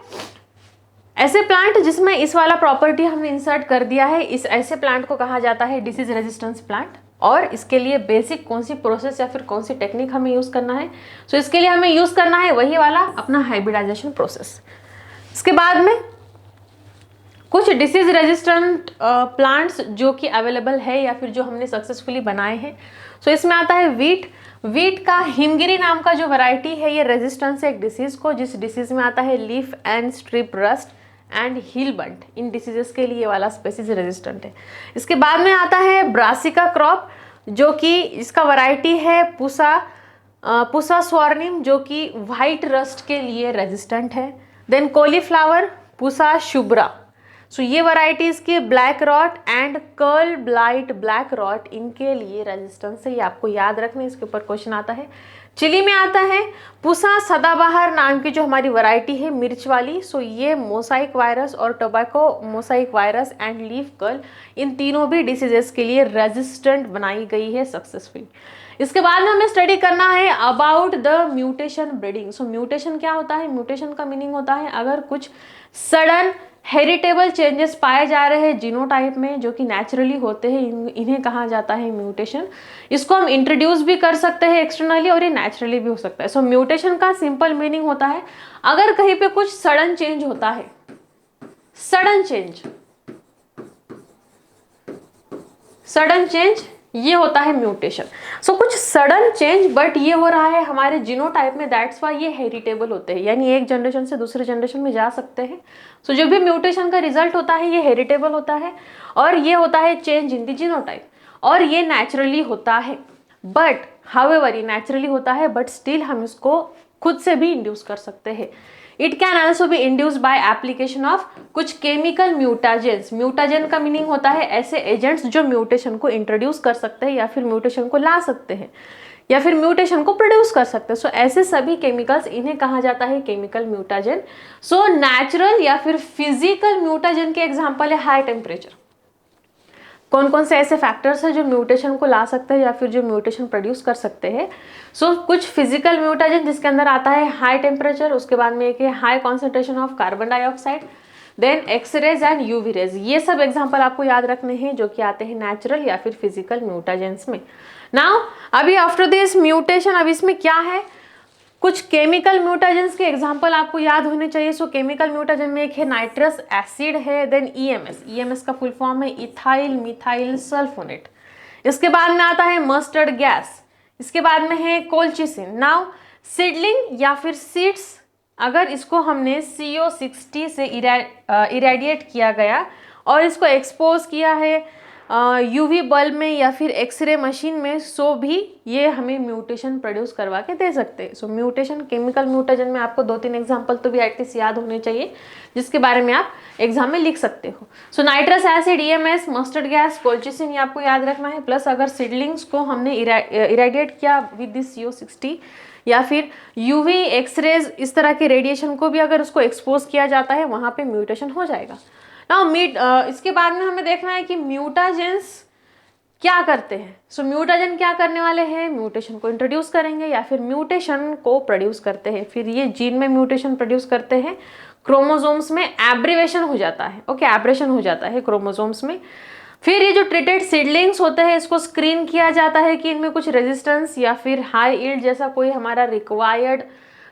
ऐसे प्लांट जिसमें इस वाला प्रॉपर्टी हमने इंसर्ट कर दिया है, इस ऐसे प्लांट को कहा जाता है डिसीज रेजिस्टेंस प्लांट। और इसके लिए बेसिक कौन सी प्रोसेस या फिर कौन सी टेक्निक हमें यूज़ करना है, इसके लिए हमें यूज़ करना है वही वाला अपना हाइब्रिडाइजेशन प्रोसेस। इसके बाद में कुछ डिसीज रेजिस्टेंट प्लांट्स जो कि अवेलेबल है या फिर जो हमने सक्सेसफुली बनाए हैं। इसमें आता है वीट का हिमगिरी नाम का जो वैरायटी है ये रेजिस्टेंस है एक डिसीज़ को, जिस डिसीज़ में आता है leaf and strip rust and hill bunt. इन डिसीजेस के लिए वाला स्पेसीज रेजिस्टेंट है। इसके बाद में आता है ब्रासिका क्रॉप जो कि इसका वैरायटी है पुसा स्वार्निम जो कि वाइट रस्ट के लिए रेजिस्टेंट है। Then cauliflower Pusa Shubhra. So ये वैरायटीज की black rot and curl blight black rot, इनके लिए रेजिस्टेंस है, ये आपको याद रखना, इसके ऊपर क्वेश्चन आता है। चिली में आता है पुसा सदाबहार नाम की जो हमारी वैरायटी है मिर्च वाली, सो ये मोसाइक वायरस और tobacco mosaic virus and leaf curl, इन तीनों भी डिसीजेस के लिए रेजिस्टेंट बनाई गई है सक्सेसफुली। इसके बाद में हमें स्टडी करना है about the mutation breeding. So mutation क्या होता है? म्यूटेशन का मीनिंग होता है अगर कुछ सडन हेरिटेबल चेंजेस पाए जा रहे हैं जीनोटाइप में जो कि नेचुरली होते हैं, इन्हें कहा जाता है म्यूटेशन। इसको हम इंट्रोड्यूस भी कर सकते हैं एक्सटर्नली और ये नेचुरली भी हो सकता है। सो म्यूटेशन का सिंपल मीनिंग होता है अगर कहीं पे कुछ सडन चेंज होता है, सडन चेंज ये होता है म्यूटेशन। सो कुछ सडन चेंज बट ये हो रहा है हमारे जीनोटाइप में, दैट्स वाई ये हेरिटेबल होते हैं, यानी एक जनरेशन से दूसरे जनरेशन में जा सकते हैं। सो जो भी म्यूटेशन का रिजल्ट होता है ये हेरिटेबल होता है और ये होता है चेंज इन द जीनोटाइप, और ये नेचुरली होता है। बट हाउएवर ये नेचुरली होता है बट स्टिल हम इसको खुद से भी इंड्यूस कर सकते हैं। It can also be induced by application of कुछ केमिकल म्यूटाजेंस। म्यूटाजेन का मीनिंग होता है ऐसे एजेंट्स जो म्यूटेशन को इंट्रोड्यूस कर सकते हैं या फिर म्यूटेशन को ला सकते हैं या फिर म्यूटेशन को प्रोड्यूस कर सकते हैं। सो ऐसे सभी केमिकल्स, इन्हें कहा जाता है केमिकल म्यूटाजेन। सो नेचुरल या फिर फिजिकल म्यूटाजेन के एग्जाम्पल है हाई टेम्परेचर। कौन कौन से ऐसे फैक्टर्स हैं जो म्यूटेशन को ला सकते हैं या फिर जो म्यूटेशन प्रोड्यूस कर सकते हैं? सो कुछ फिजिकल म्यूटेशन जिसके अंदर आता है हाई टेम्परेचर, उसके बाद में एक है high concentration of carbon dioxide, then X rays and UV rays. ये सब एग्जांपल आपको याद रखने हैं जो कि आते हैं नेचुरल या फिर फिजिकल म्यूटेशंस में। नाउ अभी आफ्टर दिस म्यूटेशन, अब इसमें क्या है, कुछ केमिकल म्यूटेशंस के एग्जांपल आपको याद होने चाहिए। सो केमिकल म्यूटेशन में एक है नाइट्रस एसिड है, देन ईएमएस का फुल फॉर्म है इथाइल मिथाइल सल्फोनेट। इसके बाद में आता है मस्टर्ड गैस, इसके बाद में है कोल्चिसिन। नाउ सीडलिंग या फिर सीड्स, अगर इसको हमने CO60 से इरेडिएट किया गया और इसको एक्सपोज किया है यूवी बल्ब में या फिर एक्सरे मशीन में, सो भी ये हमें म्यूटेशन प्रोड्यूस करवा के दे सकते हैं। सो म्यूटेशन, केमिकल म्यूटेशन में आपको 2-3 एग्जांपल तो भी एटलीस्ट याद होने चाहिए जिसके बारे में आप एग्जाम में लिख सकते हो। So nitrous acid, EMS, mustard gas, colchicine, ये आपको याद रखना है। प्लस अगर सीडलिंग्स को हमने इरेडिएट किया विद दिस CO60 या फिर यूवी एक्सरेज, इस तरह के रेडिएशन को भी अगर उसको एक्सपोज किया जाता है वहाँ पे म्यूटेशन हो जाएगा। नाउ इसके बाद में हमें देखना है कि म्यूटाजेंस क्या करते हैं। सो म्यूटाजेन क्या करने वाले हैं, म्यूटेशन को इंट्रोड्यूस करेंगे या फिर म्यूटेशन को प्रोड्यूस करते हैं। फिर ये जीन में म्यूटेशन प्रोड्यूस करते हैं, क्रोमोसोम्स में एब्रिवेशन हो जाता है, ओके, एब्रेशन हो जाता है क्रोमोसोम्स में। फिर ये जो ट्रीटेड सीडलिंग्स होते हैं इसको स्क्रीन किया जाता है कि इनमें कुछ रेजिस्टेंस या फिर हाई यील्ड जैसा कोई हमारा रिक्वायर्ड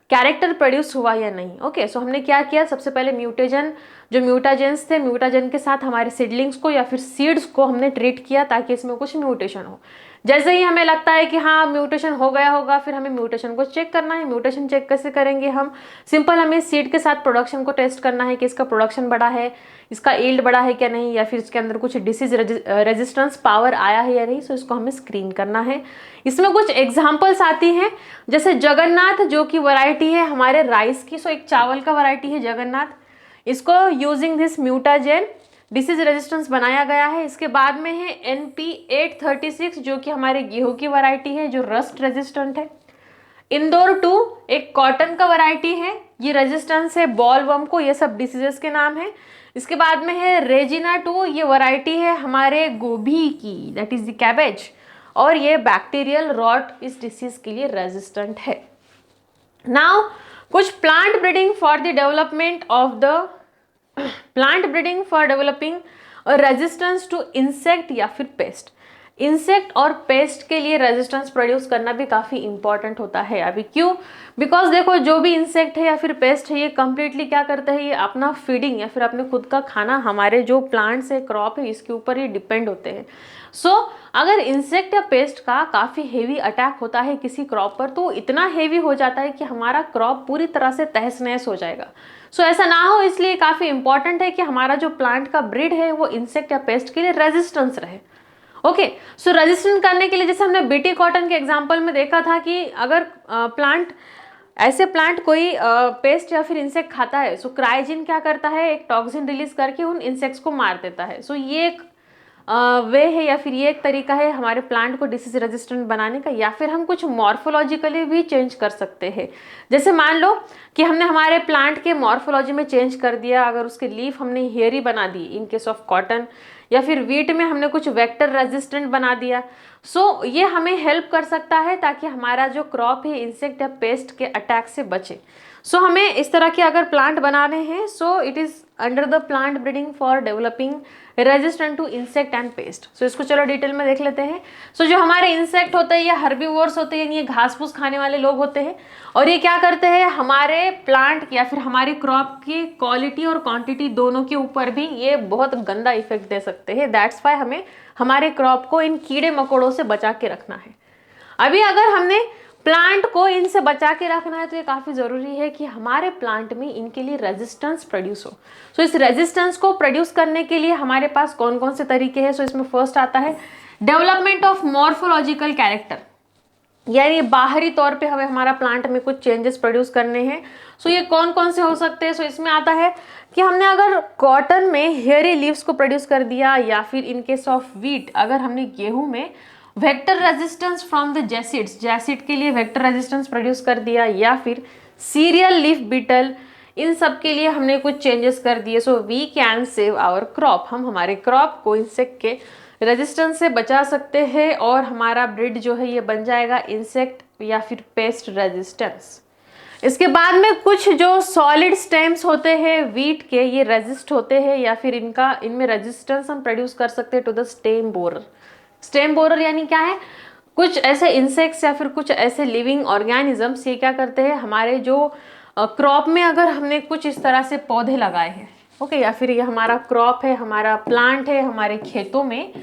कैरेक्टर प्रोड्यूस हुआ या नहीं। ओके, सो हमने क्या किया, सबसे पहले म्यूटाजेंस थे, म्यूटाजेन के साथ हमारे सीडलिंग्स को या फिर सीड्स को हमने ट्रीट किया ताकि इसमें कुछ म्यूटेशन हो। जैसे ही हमें लगता है कि हाँ म्यूटेशन हो गया होगा, फिर हमें म्यूटेशन को चेक करना है। म्यूटेशन चेक कैसे करेंगे हम, सिंपल हमें सीड के साथ प्रोडक्शन को टेस्ट करना है कि इसका प्रोडक्शन बढ़ा है, इसका यील्ड बढ़ा है क्या नहीं, या फिर इसके अंदर कुछ डिसीज रेजिस्टेंस पावर आया है या नहीं। सो इसको हमें स्क्रीन करना है। इसमें कुछ एग्जाम्पल्स आती हैं, जैसे जगन्नाथ जो कि वैरायटी है हमारे राइस की। सो एक चावल का वैरायटी है जगन्नाथ, इसको using this mutagen disease resistance बनाया गया है। इसके बाद में है NP836 जो कि हमारे गेहूं की वैरायटी है जो रस्ट रेजिस्टेंट है। इंदौर 2 एक कॉटन का वैरायटी है, ये रेजिस्टेंस है बॉलवर्म को, ये सब डिसीजेस के नाम है। इसके बाद में है रेजिना 2, ये वैरायटी है हमारे गोभी की, दैट इज द कैबेज, और ये बैक्टीरियल रॉट इस डिसीज के लिए रेजिस्टेंट है। नाउ कुछ plant breeding for the development of the plant breeding for developing resistance to insect या फिर पेस्ट। इंसेक्ट और पेस्ट के लिए रेजिस्टेंस प्रोड्यूस करना भी काफ़ी इंपॉर्टेंट होता है। अभी क्यों, बिकॉज देखो जो भी इंसेक्ट है या फिर पेस्ट है ये कंप्लीटली क्या करता है, ये अपना फीडिंग या फिर अपने खुद का खाना हमारे जो प्लांट्स है, क्रॉप है, इसके ऊपर ये डिपेंड होते हैं। सो अगर इंसेक्ट या पेस्ट का काफ़ी हेवी अटैक होता है किसी क्रॉप पर, तो इतना हेवी हो जाता है कि हमारा क्रॉप पूरी तरह से तहस नहस हो जाएगा। सो ऐसा ना हो इसलिए काफ़ी इंपॉर्टेंट है कि हमारा जो प्लांट का ब्रीड है वो इंसेक्ट या पेस्ट के लिए रेजिस्टेंस रहे। ओके, सो रेजिस्टेंट करने के लिए जैसे हमने बीटी कॉटन के एग्जांपल में देखा था कि अगर प्लांट ऐसे प्लांट कोई पेस्ट या फिर इंसेक्ट खाता है, सो क्राइजिन क्या करता है, एक टॉक्सिन रिलीज करके उन इंसेक्ट्स को मार देता है। सो ये एक वे है या फिर ये एक तरीका है हमारे प्लांट को डिसीज रेजिस्टेंट बनाने का। या फिर हम कुछ मॉर्फोलॉजिकली भी चेंज कर सकते हैं। जैसे मान लो कि हमने हमारे प्लांट के मॉर्फोलॉजी में चेंज कर दिया, अगर उसके लीफ हमने हेयरी बना दी इन केस ऑफ कॉटन, या फिर वीट में हमने कुछ वेक्टर रेजिस्टेंट बना दिया, सो ये हमें हेल्प कर सकता है ताकि हमारा जो क्रॉप है इंसेक्ट या पेस्ट के अटैक से बचे। सो हमें इस तरह के अगर प्लांट बनाने हैं, so it is under the plant breeding for developing resistant to insect and pest. So इसको चलो डिटेल में देख लेते हैं। सो जो हमारे इंसेक्ट होते हैं या हर्बीवोर्स होते हैं, ये घास फूस खाने वाले लोग होते हैं, और ये क्या करते हैं, हमारे प्लांट या फिर हमारे क्रॉप की क्वालिटी और क्वांटिटी दोनों के ऊपर भी ये बहुत गंदा इफेक्ट दे सकते हैं। दैट्स वाई हमें हमारे क्रॉप को इन कीड़े मकोड़ों से बचा के रखना है। अभी अगर हमने प्लांट को इनसे बचा के रखना है, तो ये काफ़ी ज़रूरी है कि हमारे प्लांट में इनके लिए रेजिस्टेंस प्रोड्यूस हो। सो इस रेजिस्टेंस को प्रोड्यूस करने के लिए हमारे पास कौन कौन से तरीके हैं। सो इसमें फर्स्ट आता है डेवलपमेंट ऑफ मॉर्फोलॉजिकल कैरेक्टर, यानी बाहरी तौर पे हमें हमारा प्लांट में कुछ चेंजेस प्रोड्यूस करने हैं। सो ये कौन कौन से हो सकते हैं। सो इसमें आता है कि हमने अगर कॉटन में हेयरी लीव्स को प्रोड्यूस कर दिया, या फिर इन केस ऑफ वीट अगर हमने गेहूं में vector resistance from the jassids, jassid के लिए वेक्टर रेजिस्टेंस प्रोड्यूस कर दिया, या फिर सीरियल लीफ बीटल, इन सब के लिए हमने कुछ चेंजेस कर दिए। So we can save our crop, हम हमारे क्रॉप को इंसेक्ट के रेजिस्टेंस से बचा सकते हैं, और हमारा ब्रीड जो है ये बन जाएगा इंसेक्ट या फिर पेस्ट रेजिस्टेंस। इसके बाद में कुछ जो सॉलिड स्टेम्स होते हैं वीट के, ये रेजिस्ट होते हैं, या फिर इनमें रेजिस्टेंस हम प्रोड्यूस कर सकते हैं to the stem borer. Stem borer यानी क्या है, कुछ ऐसे इंसेक्ट्स या फिर कुछ ऐसे लिविंग ऑर्गेनिजम्स, ये क्या करते हैं, हमारे जो क्रॉप में अगर हमने कुछ इस तरह से पौधे लगाए हैं, ओके, या फिर ये हमारा क्रॉप है, हमारा प्लांट है हमारे खेतों में,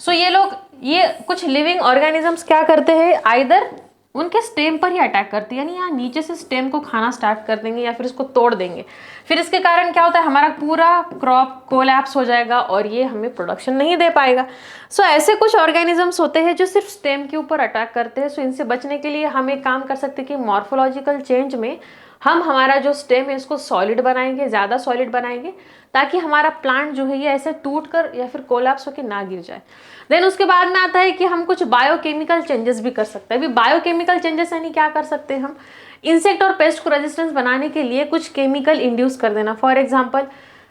सो ये कुछ लिविंग ऑर्गेनिजम्स क्या करते हैं, आइदर उनके स्टेम पर ही अटैक करती है, यानी यहाँ नीचे से स्टेम को खाना स्टार्ट कर देंगे या फिर इसको तोड़ देंगे। फिर इसके कारण क्या होता है, हमारा पूरा क्रॉप कोलैप्स हो जाएगा और ये हमें प्रोडक्शन नहीं दे पाएगा। सो ऐसे कुछ ऑर्गेनिजम्स होते हैं जो सिर्फ स्टेम के ऊपर अटैक करते हैं। सो इनसे बचने के लिए हम एक काम कर सकते हैं कि मॉर्फोलॉजिकल चेंज में हम हमारा जो स्टेम है इसको सॉलिड बनाएंगे, ज़्यादा सॉलिड बनाएंगे, ताकि हमारा प्लांट जो है ये ऐसे टूट कर या फिर कोलैप्स होकर ना गिर जाए। देन उसके बाद में आता है कि हम कुछ बायोकेमिकल चेंजेस भी कर सकते हैं। अभी बायोकेमिकल चेंजेस यानी क्या कर सकते हैं हम, इंसेक्ट और पेस्ट को रेजिस्टेंस बनाने के लिए कुछ केमिकल इंड्यूस कर देना। फॉर एग्जाम्पल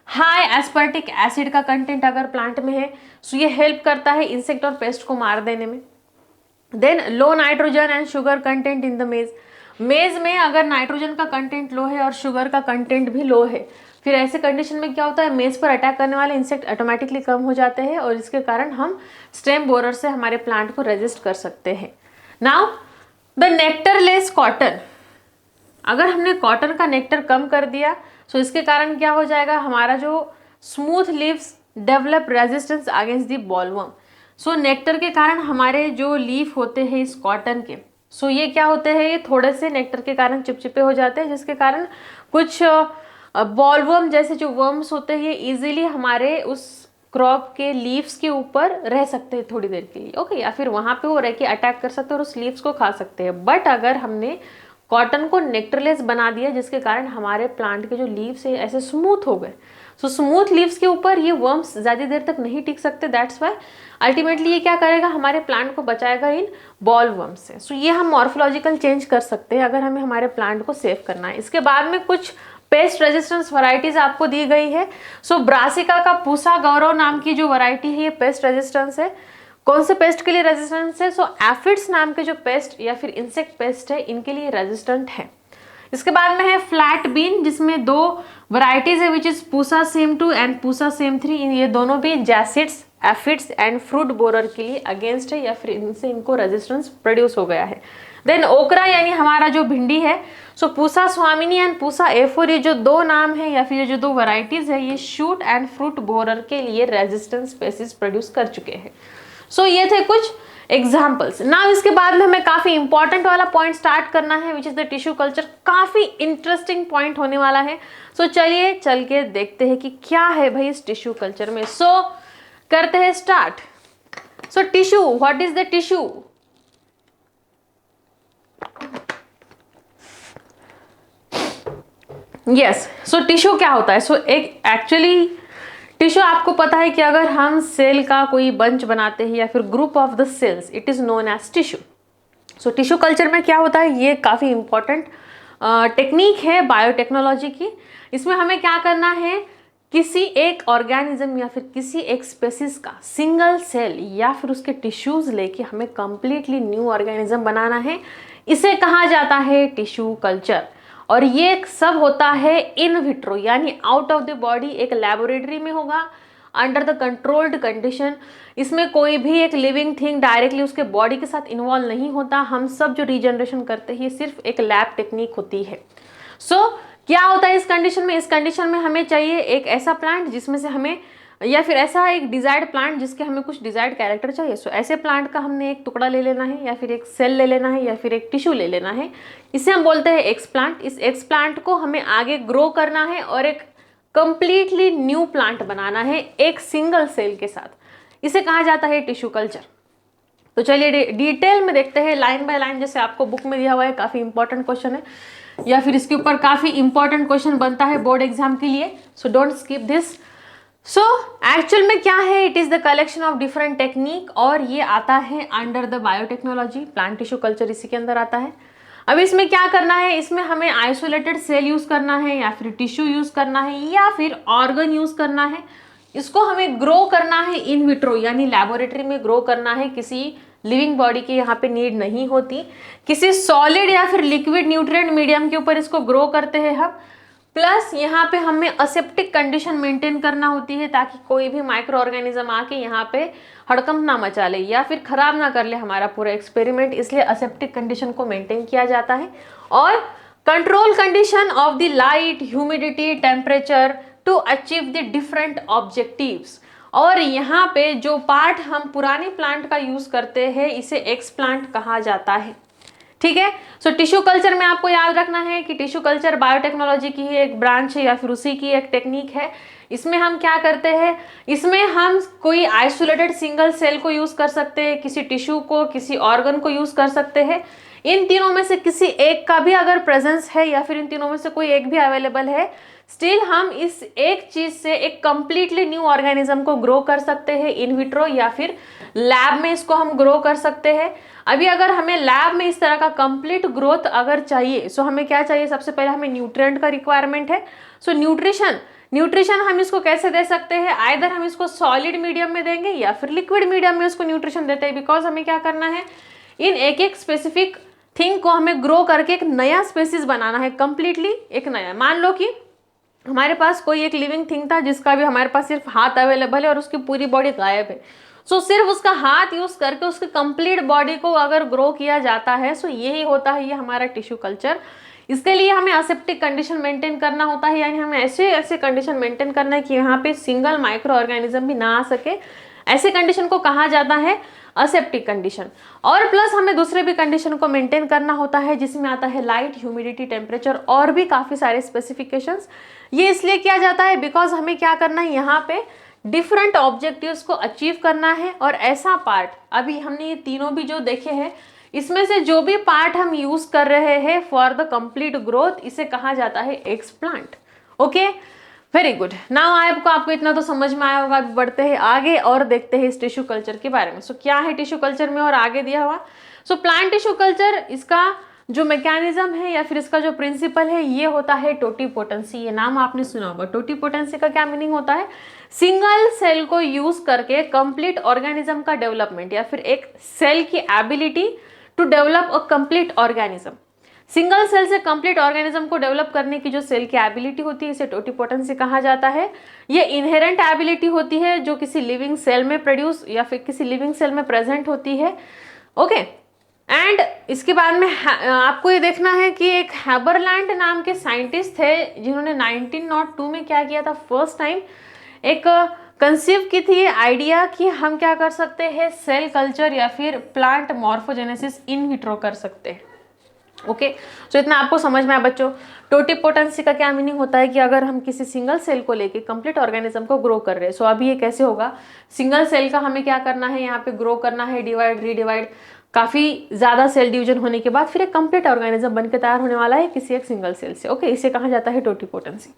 हाई एस्पर्टिक एसिड का कंटेंट अगर प्लांट में है, सो ये हेल्प करता है इंसेक्ट और पेस्ट को मार देने में। Then low nitrogen and sugar content in the maize में अगर नाइट्रोजन का कंटेंट लो है और शुगर का कंटेंट भी लो है, फिर ऐसे कंडीशन में क्या होता है, मेज पर अटैक करने वाले इंसेक्ट ऑटोमेटिकली कम हो जाते हैं, और इसके कारण हम स्टेम बोरर से हमारे प्लांट को रेजिस्ट कर सकते हैं। नाउ द नेक्टरलेस कॉटन, अगर हमने कॉटन का नेक्टर कम कर दिया, सो इसके कारण क्या हो जाएगा, हमारा जो smooth leaves develop resistance against the bollworm. So nectar के कारण हमारे जो लीफ होते हैं इस कॉटन के, सो ये क्या होते हैं, ये थोड़े से नेक्टर के कारण चिपचिपे हो जाते हैं, जिसके कारण कुछ बॉलवर्म जैसे जो वर्म्स होते हैं ये इजीली हमारे उस क्रॉप के लीव्स के ऊपर रह सकते हैं थोड़ी देर के लिए, ओके, या फिर वहाँ पे वो रह के अटैक कर सकते हैं और उस लीव्स को खा सकते हैं। बट अगर हमने कॉटन को नेक्टरलेस बना दिया, जिसके कारण हमारे प्लांट के जो लीव्स है ऐसे स्मूथ हो गए, सो स्मूथ लीव्स के ऊपर ये वर्म्स ज़्यादा देर तक नहीं टिक सकते। दैट्स वाई अल्टीमेटली ये क्या करेगा, हमारे प्लांट को बचाएगा इन बॉल वर्म्स से। सो ये हम मॉर्फोलॉजिकल चेंज कर सकते हैं अगर हमें हमारे प्लांट को सेव करना है। इसके बाद में कुछ पेस्ट रेजिस्टेंस वैरायटीज आपको दी गई है। सो ब्रासिका का पूसा गौरव नाम की जो वैरायटी है ये पेस्ट रेजिस्टेंस है। कौन से पेस्ट के लिए रेजिस्टेंस है, सो एफिड्स नाम के जो पेस्ट या फिर इंसेक्ट पेस्ट है इनके लिए रेजिस्टेंट है। इसके बाद में है फ्लैट बीन, जिसमें दो वैरायटीज है which is Pusa same 2 and Pusa same 3। ये दोनों भी jassids, aphids and fruit borer के लिए अगेंस्ट है, या फिर इनसे इनको रेजिस्टेंस प्रोड्यूस हो गया है। देन ओकरा यानी हमारा जो भिंडी है, सो पूसा स्वामिनी एंड पूसा A4, ये जो दो नाम है या फिर ये जो दो वैरायटीज है ये शूट एंड फ्रूट बोरर के लिए रेजिस्टेंस स्पेसीज प्रोड्यूस कर चुके हैं। सो ये थे कुछ एग्जाम्पल्स। नाउ इसके बाद में हमें काफी इंपॉर्टेंट वाला पॉइंट स्टार्ट करना है which is the tissue culture. काफी इंटरेस्टिंग पॉइंट होने वाला है। सो चलिए चल के देखते हैं कि क्या है भाई इस टिश्यू कल्चर में। सो करते हैं start. So tissue, what is the tissue? Yes, so tissue क्या होता है? सो एक एक्चुअली टिश्यू आपको पता है कि अगर हम सेल का कोई बंच बनाते हैं या फिर group of the cells, it is known as tissue. So tissue culture में क्या होता है, ये काफ़ी इंपॉर्टेंट टेक्निक है बायोटेक्नोलॉजी की। इसमें हमें क्या करना है, किसी एक ऑर्गेनिज्म या फिर किसी एक स्पेसिस का सिंगल सेल या फिर उसके टिश्यूज लेके हमें कंप्लीटली न्यू ऑर्गेनिज्म बनाना है। इसे कहा जाता है टिश्यू कल्चर। और ये सब होता है इन विट्रो यानी आउट ऑफ द बॉडी, एक लैबोरेटरी में होगा अंडर द कंट्रोल्ड कंडीशन। इसमें कोई भी एक लिविंग थिंग डायरेक्टली उसके बॉडी के साथ इन्वॉल्व नहीं होता। हम सब जो रीजनरेशन करते हैं ये सिर्फ एक लैब टेक्निक होती है। सो क्या होता है इस कंडीशन में? इस कंडीशन में हमें चाहिए एक ऐसा प्लांट जिसमें से हमें, या फिर ऐसा एक डिजायर्ड प्लांट जिसके हमें कुछ डिजायर्ड कैरेक्टर चाहिए। सो ऐसे प्लांट का हमने एक टुकड़ा ले लेना है या फिर एक सेल ले लेना है या फिर एक टिश्यू ले लेना है। इसे हम बोलते हैं एक्स प्लांट। इस एक्स प्लांट को हमें आगे ग्रो करना है और एक कंप्लीटली न्यू प्लांट बनाना है एक सिंगल सेल के साथ। इसे कहा जाता है टिश्यू कल्चर। तो चलिए डिटेल में देखते हैं लाइन बाय लाइन, जैसे आपको बुक में दिया हुआ है। काफी इंपॉर्टेंट क्वेश्चन है या फिर इसके ऊपर काफी इंपॉर्टेंट क्वेश्चन बनता है बोर्ड एग्जाम के लिए। So don't skip this. So actual में क्या है, it is the collection of different technique और ये आता है under the biotechnology. Plant tissue culture इसी के अंदर आता है। अब इसमें क्या करना है, इसमें हमें आइसोलेटेड सेल यूज करना है या फिर टिश्यू यूज करना है या फिर ऑर्गन यूज करना है। इसको हमें ग्रो करना है इन विट्रो यानी लैबोरेटरी में ग्रो करना है। किसी लिविंग बॉडी की यहाँ पे नीड नहीं होती। किसी सॉलिड या फिर लिक्विड न्यूट्रिएंट मीडियम के ऊपर इसको ग्रो करते हैं हम। प्लस यहाँ पे हमें असेप्टिक कंडीशन मेंटेन करना होती है ताकि कोई भी माइक्रो ऑर्गेनिज्म आके यहाँ पे हड़कंप ना मचा ले या फिर खराब ना कर ले हमारा पूरा एक्सपेरिमेंट। इसलिए असेप्टिक कंडीशन को मेंटेन किया जाता है और control condition of the light, humidity, temperature to achieve the different objectives. और यहाँ पे जो पार्ट हम पुराने प्लांट का यूज करते हैं इसे एक्स प्लांट कहा जाता है। ठीक है। सो टिश्यू कल्चर में आपको याद रखना है कि टिश्यू कल्चर बायोटेक्नोलॉजी की ही एक ब्रांच है या फिर उसी की एक टेक्निक है। इसमें हम क्या करते हैं, इसमें हम कोई आइसोलेटेड सिंगल सेल को यूज कर सकते हैं, किसी टिश्यू को, किसी ऑर्गन को यूज कर सकते हैं। इन तीनों में से किसी एक का भी अगर प्रेजेंस है या फिर इन तीनों में से कोई एक भी अवेलेबल है, स्टिल हम इस एक चीज से एक कंप्लीटली न्यू ऑर्गेनिज्म को ग्रो कर सकते हैं इन विट्रो या फिर लैब में इसको हम ग्रो कर सकते हैं। अभी अगर हमें लैब में इस तरह का कंप्लीट ग्रोथ अगर चाहिए, सो हमें क्या चाहिए, सबसे पहले हमें न्यूट्रिएंट का रिक्वायरमेंट है। सो न्यूट्रिशन हम इसको कैसे दे सकते हैं, आइदर हम इसको सॉलिड मीडियम में देंगे या फिर लिक्विड मीडियम में उसको न्यूट्रिशन देते हैं। बिकॉज हमें क्या करना है, इन एक एक स्पेसिफिक थिंग को हमें ग्रो करके एक नया स्पेसिस बनाना है, कंप्लीटली एक नया। मान लो कि हमारे पास कोई एक लिविंग थिंग था जिसका भी हमारे पास सिर्फ हाथ अवेलेबल है और उसकी पूरी बॉडी गायब है। सो सिर्फ उसका हाथ यूज करके उसकी कंप्लीट बॉडी को अगर ग्रो किया जाता है, सो यही होता है ये हमारा टिश्यू कल्चर। इसके लिए हमें असेप्टिक कंडीशन मेंटेन करना होता है, यानी हमें ऐसे कंडीशन मेंटेन करना है कि यहाँ पे सिंगल माइक्रो ऑर्गेनिज्म भी ना आ सके। ऐसे कंडीशन को कहा जाता है असेप्टिक कंडीशन। और प्लस हमें दूसरे भी कंडीशन को मेंटेन करना होता है जिसमें आता है लाइट, ह्यूमिडिटी, टेम्परेचर और भी काफी सारे स्पेसिफिकेशंस। ये इसलिए किया जाता है बिकॉज हमें क्या करना है, यहाँ पे डिफरेंट ऑब्जेक्टिव्स को अचीव करना है। और ऐसा पार्ट, अभी हमने ये तीनों भी जो देखे हैं, इसमें से जो भी पार्ट हम यूज कर रहे हैं फॉर द कंप्लीट ग्रोथ, इसे कहा जाता है x plant. Okay, very good. Now आपको इतना तो समझ में आया होगा। अभी बढ़ते हैं आगे और देखते हैं इस टिश्यू कल्चर के बारे में। सो क्या है टिश्यू कल्चर में और आगे दिया हुआ। सो प्लांट टिश्यू कल्चर, इसका जो मैकेनिज्म है या फिर इसका जो प्रिंसिपल है, ये होता है टोटीपोटेंसी। ये नाम आपने सुना होगा। टोटीपोटेंसी का क्या मीनिंग होता है, सिंगल सेल को यूज करके कंप्लीट ऑर्गेनिज्म का डेवलपमेंट या फिर एक सेल की ability to develop a complete organism. Single cell से कंप्लीट ऑर्गेनिज्म को डेवलप करने की जो सेल की एबिलिटी होती है, इसे टोटीपोटेंसी कहा जाता है। ये इनहेरेंट एबिलिटी होती है जो किसी लिविंग सेल में प्रोड्यूस या फिर किसी लिविंग सेल में प्रेजेंट होती है। ओके, एंड इसके बाद में आपको ये देखना है कि एक हैबरलैंड नाम के साइंटिस्ट थे जिन्होंने 1902 में क्या किया था, फर्स्ट टाइम एक कंसीव की थी आइडिया कि हम क्या कर सकते हैं, सेल कल्चर या फिर प्लांट मॉर्फोजेनेसिस इन विट्रो कर सकते हैं। ओके, सो इतना आपको समझ में आया बच्चों। टोटीपोटेंसी का क्या मीनिंग होता है कि अगर हम किसी सिंगल सेल को लेके कंप्लीट ऑर्गेनिज्म को ग्रो कर रहे हैं, सो अभी ये कैसे होगा, सिंगल सेल का हमें क्या करना है, यहाँ पे ग्रो करना है, डिवाइड रीडिवाइड काफ़ी ज़्यादा सेल डिवीजन होने के बाद फिर एक कंप्लीट ऑर्गेनिज्म बनकर तैयार होने वाला है किसी एक सिंगल सेल से। ओके, इसे कहा जाता है टोटिपोटेंसी।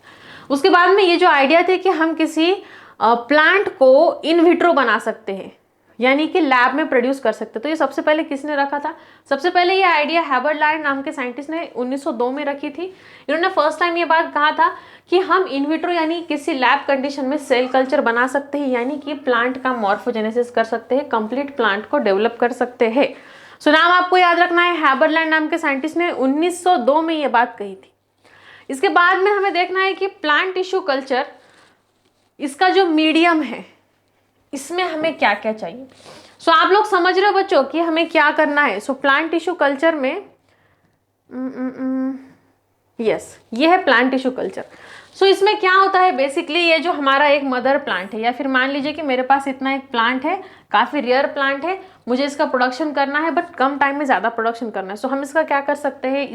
उसके बाद में ये जो आइडिया थे कि हम किसी प्लांट को इन विट्रो बना सकते हैं, यानी कि लैब में प्रोड्यूस कर सकते, तो ये सबसे पहले किसने रखा था? सबसे पहले ये आइडिया हैबरलैंड नाम के साइंटिस्ट ने 1902 में रखी थी। इन्होंने फर्स्ट टाइम ये बात कहा था कि हम इन विट्रो यानी किसी लैब कंडीशन में सेल कल्चर बना सकते हैं, यानी कि प्लांट का मॉर्फोजेनेसिस कर सकते हैं, कंप्लीट प्लांट को डेवलप कर सकते हैं। सो नाम आपको याद रखना है, हैबरलैंड नाम के साइंटिस्ट ने 1902 में ये बात कही थी। इसके बाद में हमें देखना है कि प्लांट टिश्यू कल्चर, इसका जो मीडियम है इसमें हमें क्या क्या चाहिए। सो आप लोग समझ रहे हो बच्चों कि हमें क्या करना है। सो प्लांट टिश्यू कल्चर में यस, ये है प्लांट टिश्यू कल्चर। सो इसमें क्या होता है बेसिकली, ये जो हमारा एक मदर प्लांट है, या फिर मान लीजिए कि मेरे पास इतना एक प्लांट है, काफ़ी रेयर प्लांट है, मुझे इसका प्रोडक्शन करना है बट कम टाइम में ज़्यादा प्रोडक्शन करना है। सो हम इसका क्या कर सकते हैं,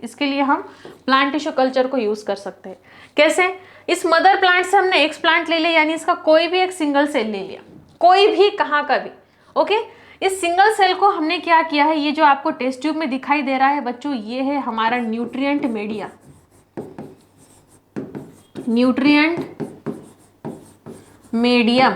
इसके लिए हम प्लांट टिश्यू कल्चर को यूज़ कर सकते हैं। कैसे? इस मदर प्लांट से हमने एक्स प्लांट ले लिया, यानी इसका कोई भी एक सिंगल सेल ले लिया, कोई भी कहाँ का भी। ओके, इस सिंगल सेल को हमने क्या किया है, ये जो आपको टेस्ट ट्यूब में दिखाई दे रहा है बच्चों, ये है हमारा न्यूट्रिएंट मीडिया। Nutrient medium.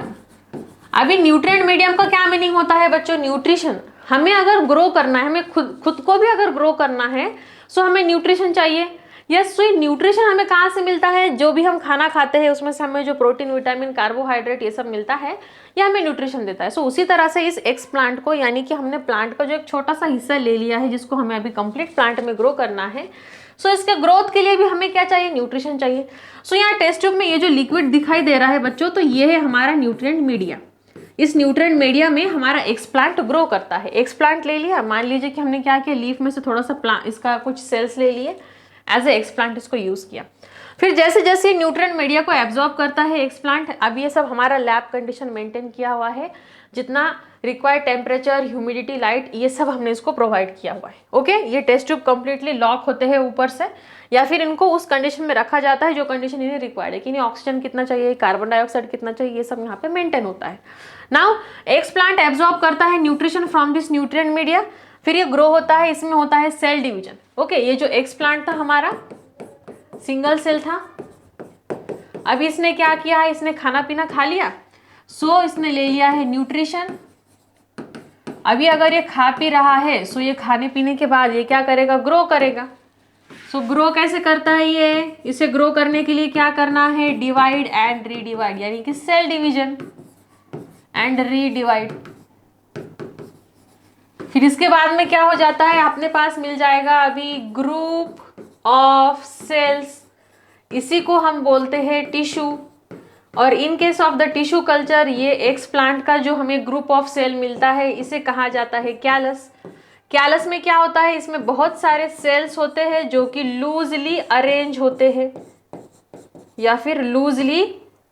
अभी न्यूट्रिएंट मीडियम का क्या मीनिंग होता है बच्चों? न्यूट्रिशन। हमें अगर ग्रो करना है, हमें खुद को भी अगर ग्रो करना है, सो हमें न्यूट्रिशन चाहिए। यस, सो न्यूट्रिशन हमें कहाँ से मिलता है? जो भी हम खाना खाते हैं उसमें से हमें जो प्रोटीन, विटामिन, कार्बोहाइड्रेट ये सब मिलता है, ये हमें न्यूट्रिशन देता है। सो उसी तरह से इस एक्स प्लांट को, यानी कि हमने प्लांट का जो एक छोटा सा हिस्सा ले लिया है जिसको हमें अभी कंप्लीट प्लांट में ग्रो करना है, सो इसके ग्रोथ के लिए भी हमें क्या चाहिए? न्यूट्रिशन चाहिए। सो यहाँ टेस्ट ट्यूब में ये जो लिक्विड दिखाई दे रहा है बच्चों, तो ये है हमारा न्यूट्रिएंट मीडिया। इस न्यूट्रिएंट मीडिया में हमारा एक्स प्लांट ग्रो करता है। एक्स प्लांट ले लिया, मान लीजिए कि हमने क्या किया, लीफ में से थोड़ा सा प्लांट, इसका कुछ सेल्स ले लिए, एज ए एक्स प्लांट इसको यूज किया। फिर जैसे जैसे न्यूट्रिएंट मीडिया को एब्जॉर्ब करता है एक्स प्लांट, अब ये सब हमारा लैब कंडीशन मेंटेन किया हुआ है, जितना रिक्वायर्ड टेम्परेचर, ह्यूमिडिटी, लाइट, ये सब हमने इसको प्रोवाइड किया हुआ है। ओके, ये टेस्ट ट्यूब कंप्लीटली लॉक होते हैं ऊपर से, या फिर इनको उस कंडीशन में रखा जाता है जो कंडीशन इन्हें रिक्वायर्ड है, कि इन्हें ऑक्सीजन कितना चाहिए, कार्बन डाइऑक्साइड कितना चाहिए, ये सब यहाँ पे मेंटेन होता है। नाउ एक्स प्लांट एब्जॉर्ब करता है nutrition from this nutrient media, फिर ये ग्रो होता है, इसमें होता है सेल डिवीजन। ओके, ये जो एक्स प्लांट था हमारा सिंगल सेल था, अभी इसने क्या किया है, इसने खाना पीना खा लिया, सो इसने ले लिया है न्यूट्रिशन। अभी अगर ये खा पी रहा है, सो ये खाने पीने के बाद ये क्या करेगा, ग्रो करेगा। सो ग्रो कैसे करता है ये, इसे ग्रो करने के लिए क्या करना है, डिवाइड एंड रीडिवाइड, यानी कि सेल डिवीजन एंड रीडिवाइड। फिर इसके बाद में क्या हो जाता है, अपने पास मिल जाएगा अभी ग्रुप ऑफ सेल्स, इसी को हम बोलते हैं टिश्यू। और in case of the tissue culture, ये एक्स प्लांट का जो हमें ग्रुप ऑफ सेल मिलता है, इसे कहा जाता है कैलस। कैलस में क्या होता है, इसमें बहुत सारे सेल्स होते हैं जो कि लूजली अरेंज होते हैं या फिर लूजली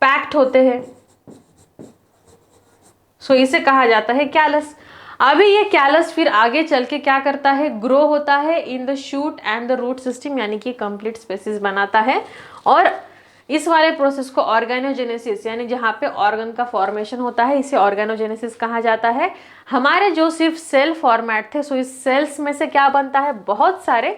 पैक्ड होते हैं, सो इसे कहा जाता है कैलस। अभी ये कैलस फिर आगे चल के क्या करता है, ग्रो होता है in the shoot and the root system, यानी कि कंप्लीट स्पेसिस बनाता है। और इस वाले प्रोसेस को ऑर्गेनोजेनेसिस, यानी जहाँ पे ऑर्गन का फॉर्मेशन होता है, इसे ऑर्गेनोजेनेसिस कहा जाता है। हमारे जो सिर्फ सेल फॉर्मेट थे, सो इस सेल्स में से क्या बनता है, बहुत सारे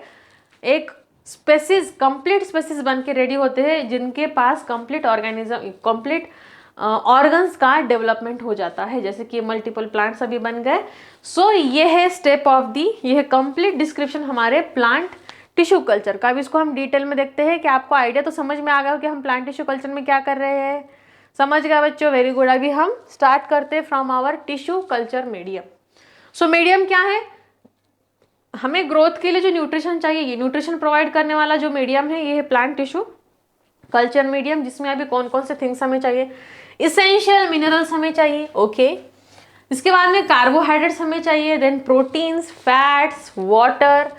एक स्पेसिस, कंप्लीट स्पेसिस बन के रेडी होते हैं, जिनके पास कंप्लीट ऑर्गेनिज्म, कंप्लीट ऑर्गन्स का डेवलपमेंट हो जाता है, जैसे कि मल्टीपल प्लांट्स अभी बन गए। सो ये है स्टेप ऑफ दी, ये है कंप्लीट डिस्क्रिप्शन हमारे प्लांट टिश्यू कल्चर का। अब इसको हम डिटेल में देखते हैं कि आपको आइडिया तो समझ में आ गया हो कि हम प्लांट टिश्यू कल्चर में क्या कर रहे हैं। समझ गए बच्चों, वेरी गुड। अभी हम स्टार्ट करते हैं from our tissue culture medium. So medium क्या है, हमें ग्रोथ के लिए जो न्यूट्रिशन चाहिए, ये न्यूट्रिशन प्रोवाइड करने वाला जो मीडियम है, ये है प्लांट टिश्यू कल्चर मीडियम, जिसमें अभी कौन कौन से थिंग्स हमें चाहिए, इसेंशियल मिनरल्स हमें चाहिए। ओके, इसके बाद में कार्बोहाइड्रेट्स हमें चाहिए, देन प्रोटीन्स, फैट्स, वाटर,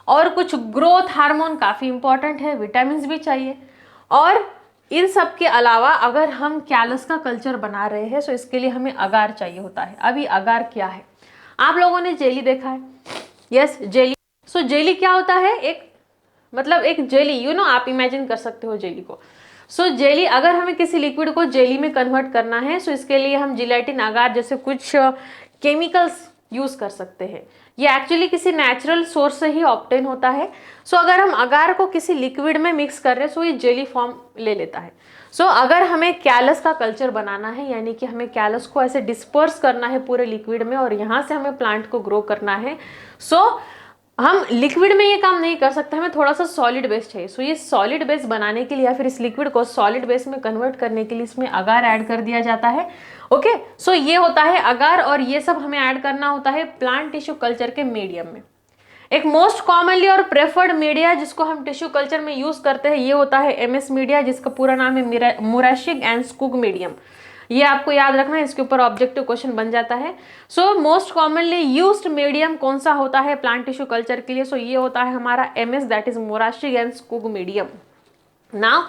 और कुछ ग्रोथ हार्मोन काफ़ी इंपॉर्टेंट है, विटामिन भी चाहिए। और इन सब के अलावा अगर हम कैलस का कल्चर बना रहे हैं, तो इसके लिए हमें अगार चाहिए होता है। अभी अगार क्या है, आप लोगों ने जेली देखा है, यस जेली। सो जेली क्या होता है, एक मतलब एक जेली, यू नो, आप इमेजिन कर सकते हो जेली को। सो जेली, अगर हमें किसी लिक्विड को जेली में कन्वर्ट करना है, सो इसके लिए हम जिलेटिन, अगार जैसे कुछ केमिकल्स यूज कर सकते हैं। ये एक्चुअली किसी नेचुरल सोर्स से ही ऑब्टेन होता है। सो अगर हम अगार को किसी लिक्विड में मिक्स कर रहे हैं, सो ये जेली फॉर्म ले लेता है। सो अगर हमें कैलस का कल्चर बनाना है, यानी कि हमें कैलस को ऐसे डिस्पर्स करना है पूरे लिक्विड में और यहाँ से हमें प्लांट को ग्रो करना है, सो हम लिक्विड में ये काम नहीं कर सकते, हमें थोड़ा सा सॉलिड बेस चाहिए। सो ये सॉलिड बेस बनाने के लिए या फिर इस लिक्विड को सॉलिड बेस में कन्वर्ट करने के लिए इसमें अगार ऐड कर दिया जाता है। ओके, सो ये होता है अगार, और ये सब हमें ऐड करना होता है प्लांट टिश्यू कल्चर के मीडियम में। एक मोस्ट कॉमनली और प्रेफर्ड मीडिया जिसको हम टिश्यू कल्चर में यूज करते हैं, ये होता है एमएस मीडिया, जिसका पूरा नाम है मोराशिक एंड स्कूग मीडियम। ये आपको याद रखना है, इसके ऊपर ऑब्जेक्टिव क्वेश्चन बन जाता है। So most commonly used medium कौन सा होता है प्लांट टिश्यू कल्चर के लिए? सो ये होता है हमारा MS, that is Murashige and Skoog medium. Now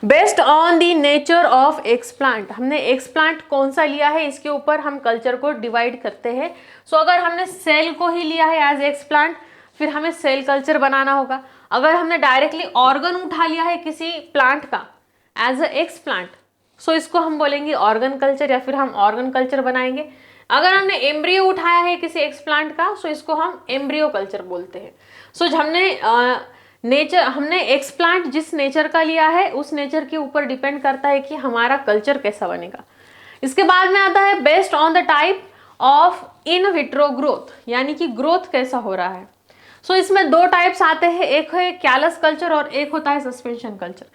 based on the nature of explant, हमने एक्सप्लांट कौन सा लिया है इसके ऊपर हम कल्चर को डिवाइड करते हैं। सो अगर हमने सेल को ही लिया है एज एक्सप्लांट, फिर हमें सेल कल्चर बनाना होगा। अगर हमने डायरेक्टली ऑर्गन उठा लिया है किसी प्लांट का एज अ एक्सप्लांट, सो इसको हम बोलेंगे ऑर्गन कल्चर, या फिर हम ऑर्गन कल्चर बनाएंगे। अगर हमने एम्ब्रियो उठाया है किसी एक्सप्लांट का, सो इसको हम एम्ब्रियो कल्चर बोलते हैं। सो हमने एक्सप्लांट जिस नेचर का लिया है उस नेचर के ऊपर डिपेंड करता है कि हमारा कल्चर कैसा बनेगा। इसके बाद में आता है based on the type of in vitro growth, यानी कि ग्रोथ कैसा हो रहा है। सो इसमें दो टाइप्स आते हैं, एक है कैलस कल्चर और एक होता है सस्पेंशन कल्चर।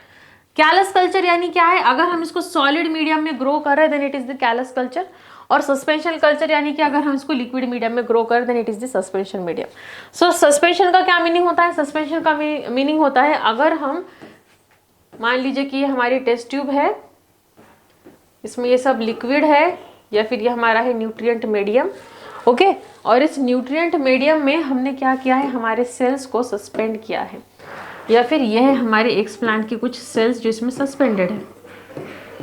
कैलस कल्चर यानी क्या है? अगर हम इसको सॉलिड मीडियम में ग्रो कर रहे हैं then it is the callus culture, और सस्पेंशन कल्चर यानी कि अगर हम इसको लिक्विड मीडियम में ग्रो कर then it is the suspension medium. So suspension का क्या मीनिंग होता है? सस्पेंशन का मीनिंग होता है अगर हम मान लीजिए कि ये हमारी टेस्ट ट्यूब है, इसमें ये सब लिक्विड है, या फिर ये हमारा है न्यूट्रिएंट मीडियम। ओके, और इस न्यूट्रिएंट मीडियम में हमने क्या किया है? हमारे सेल्स को सस्पेंड किया है, या फिर यह है हमारे एक्सप्लांट की कुछ सेल्स जो इसमें सस्पेंडेड है।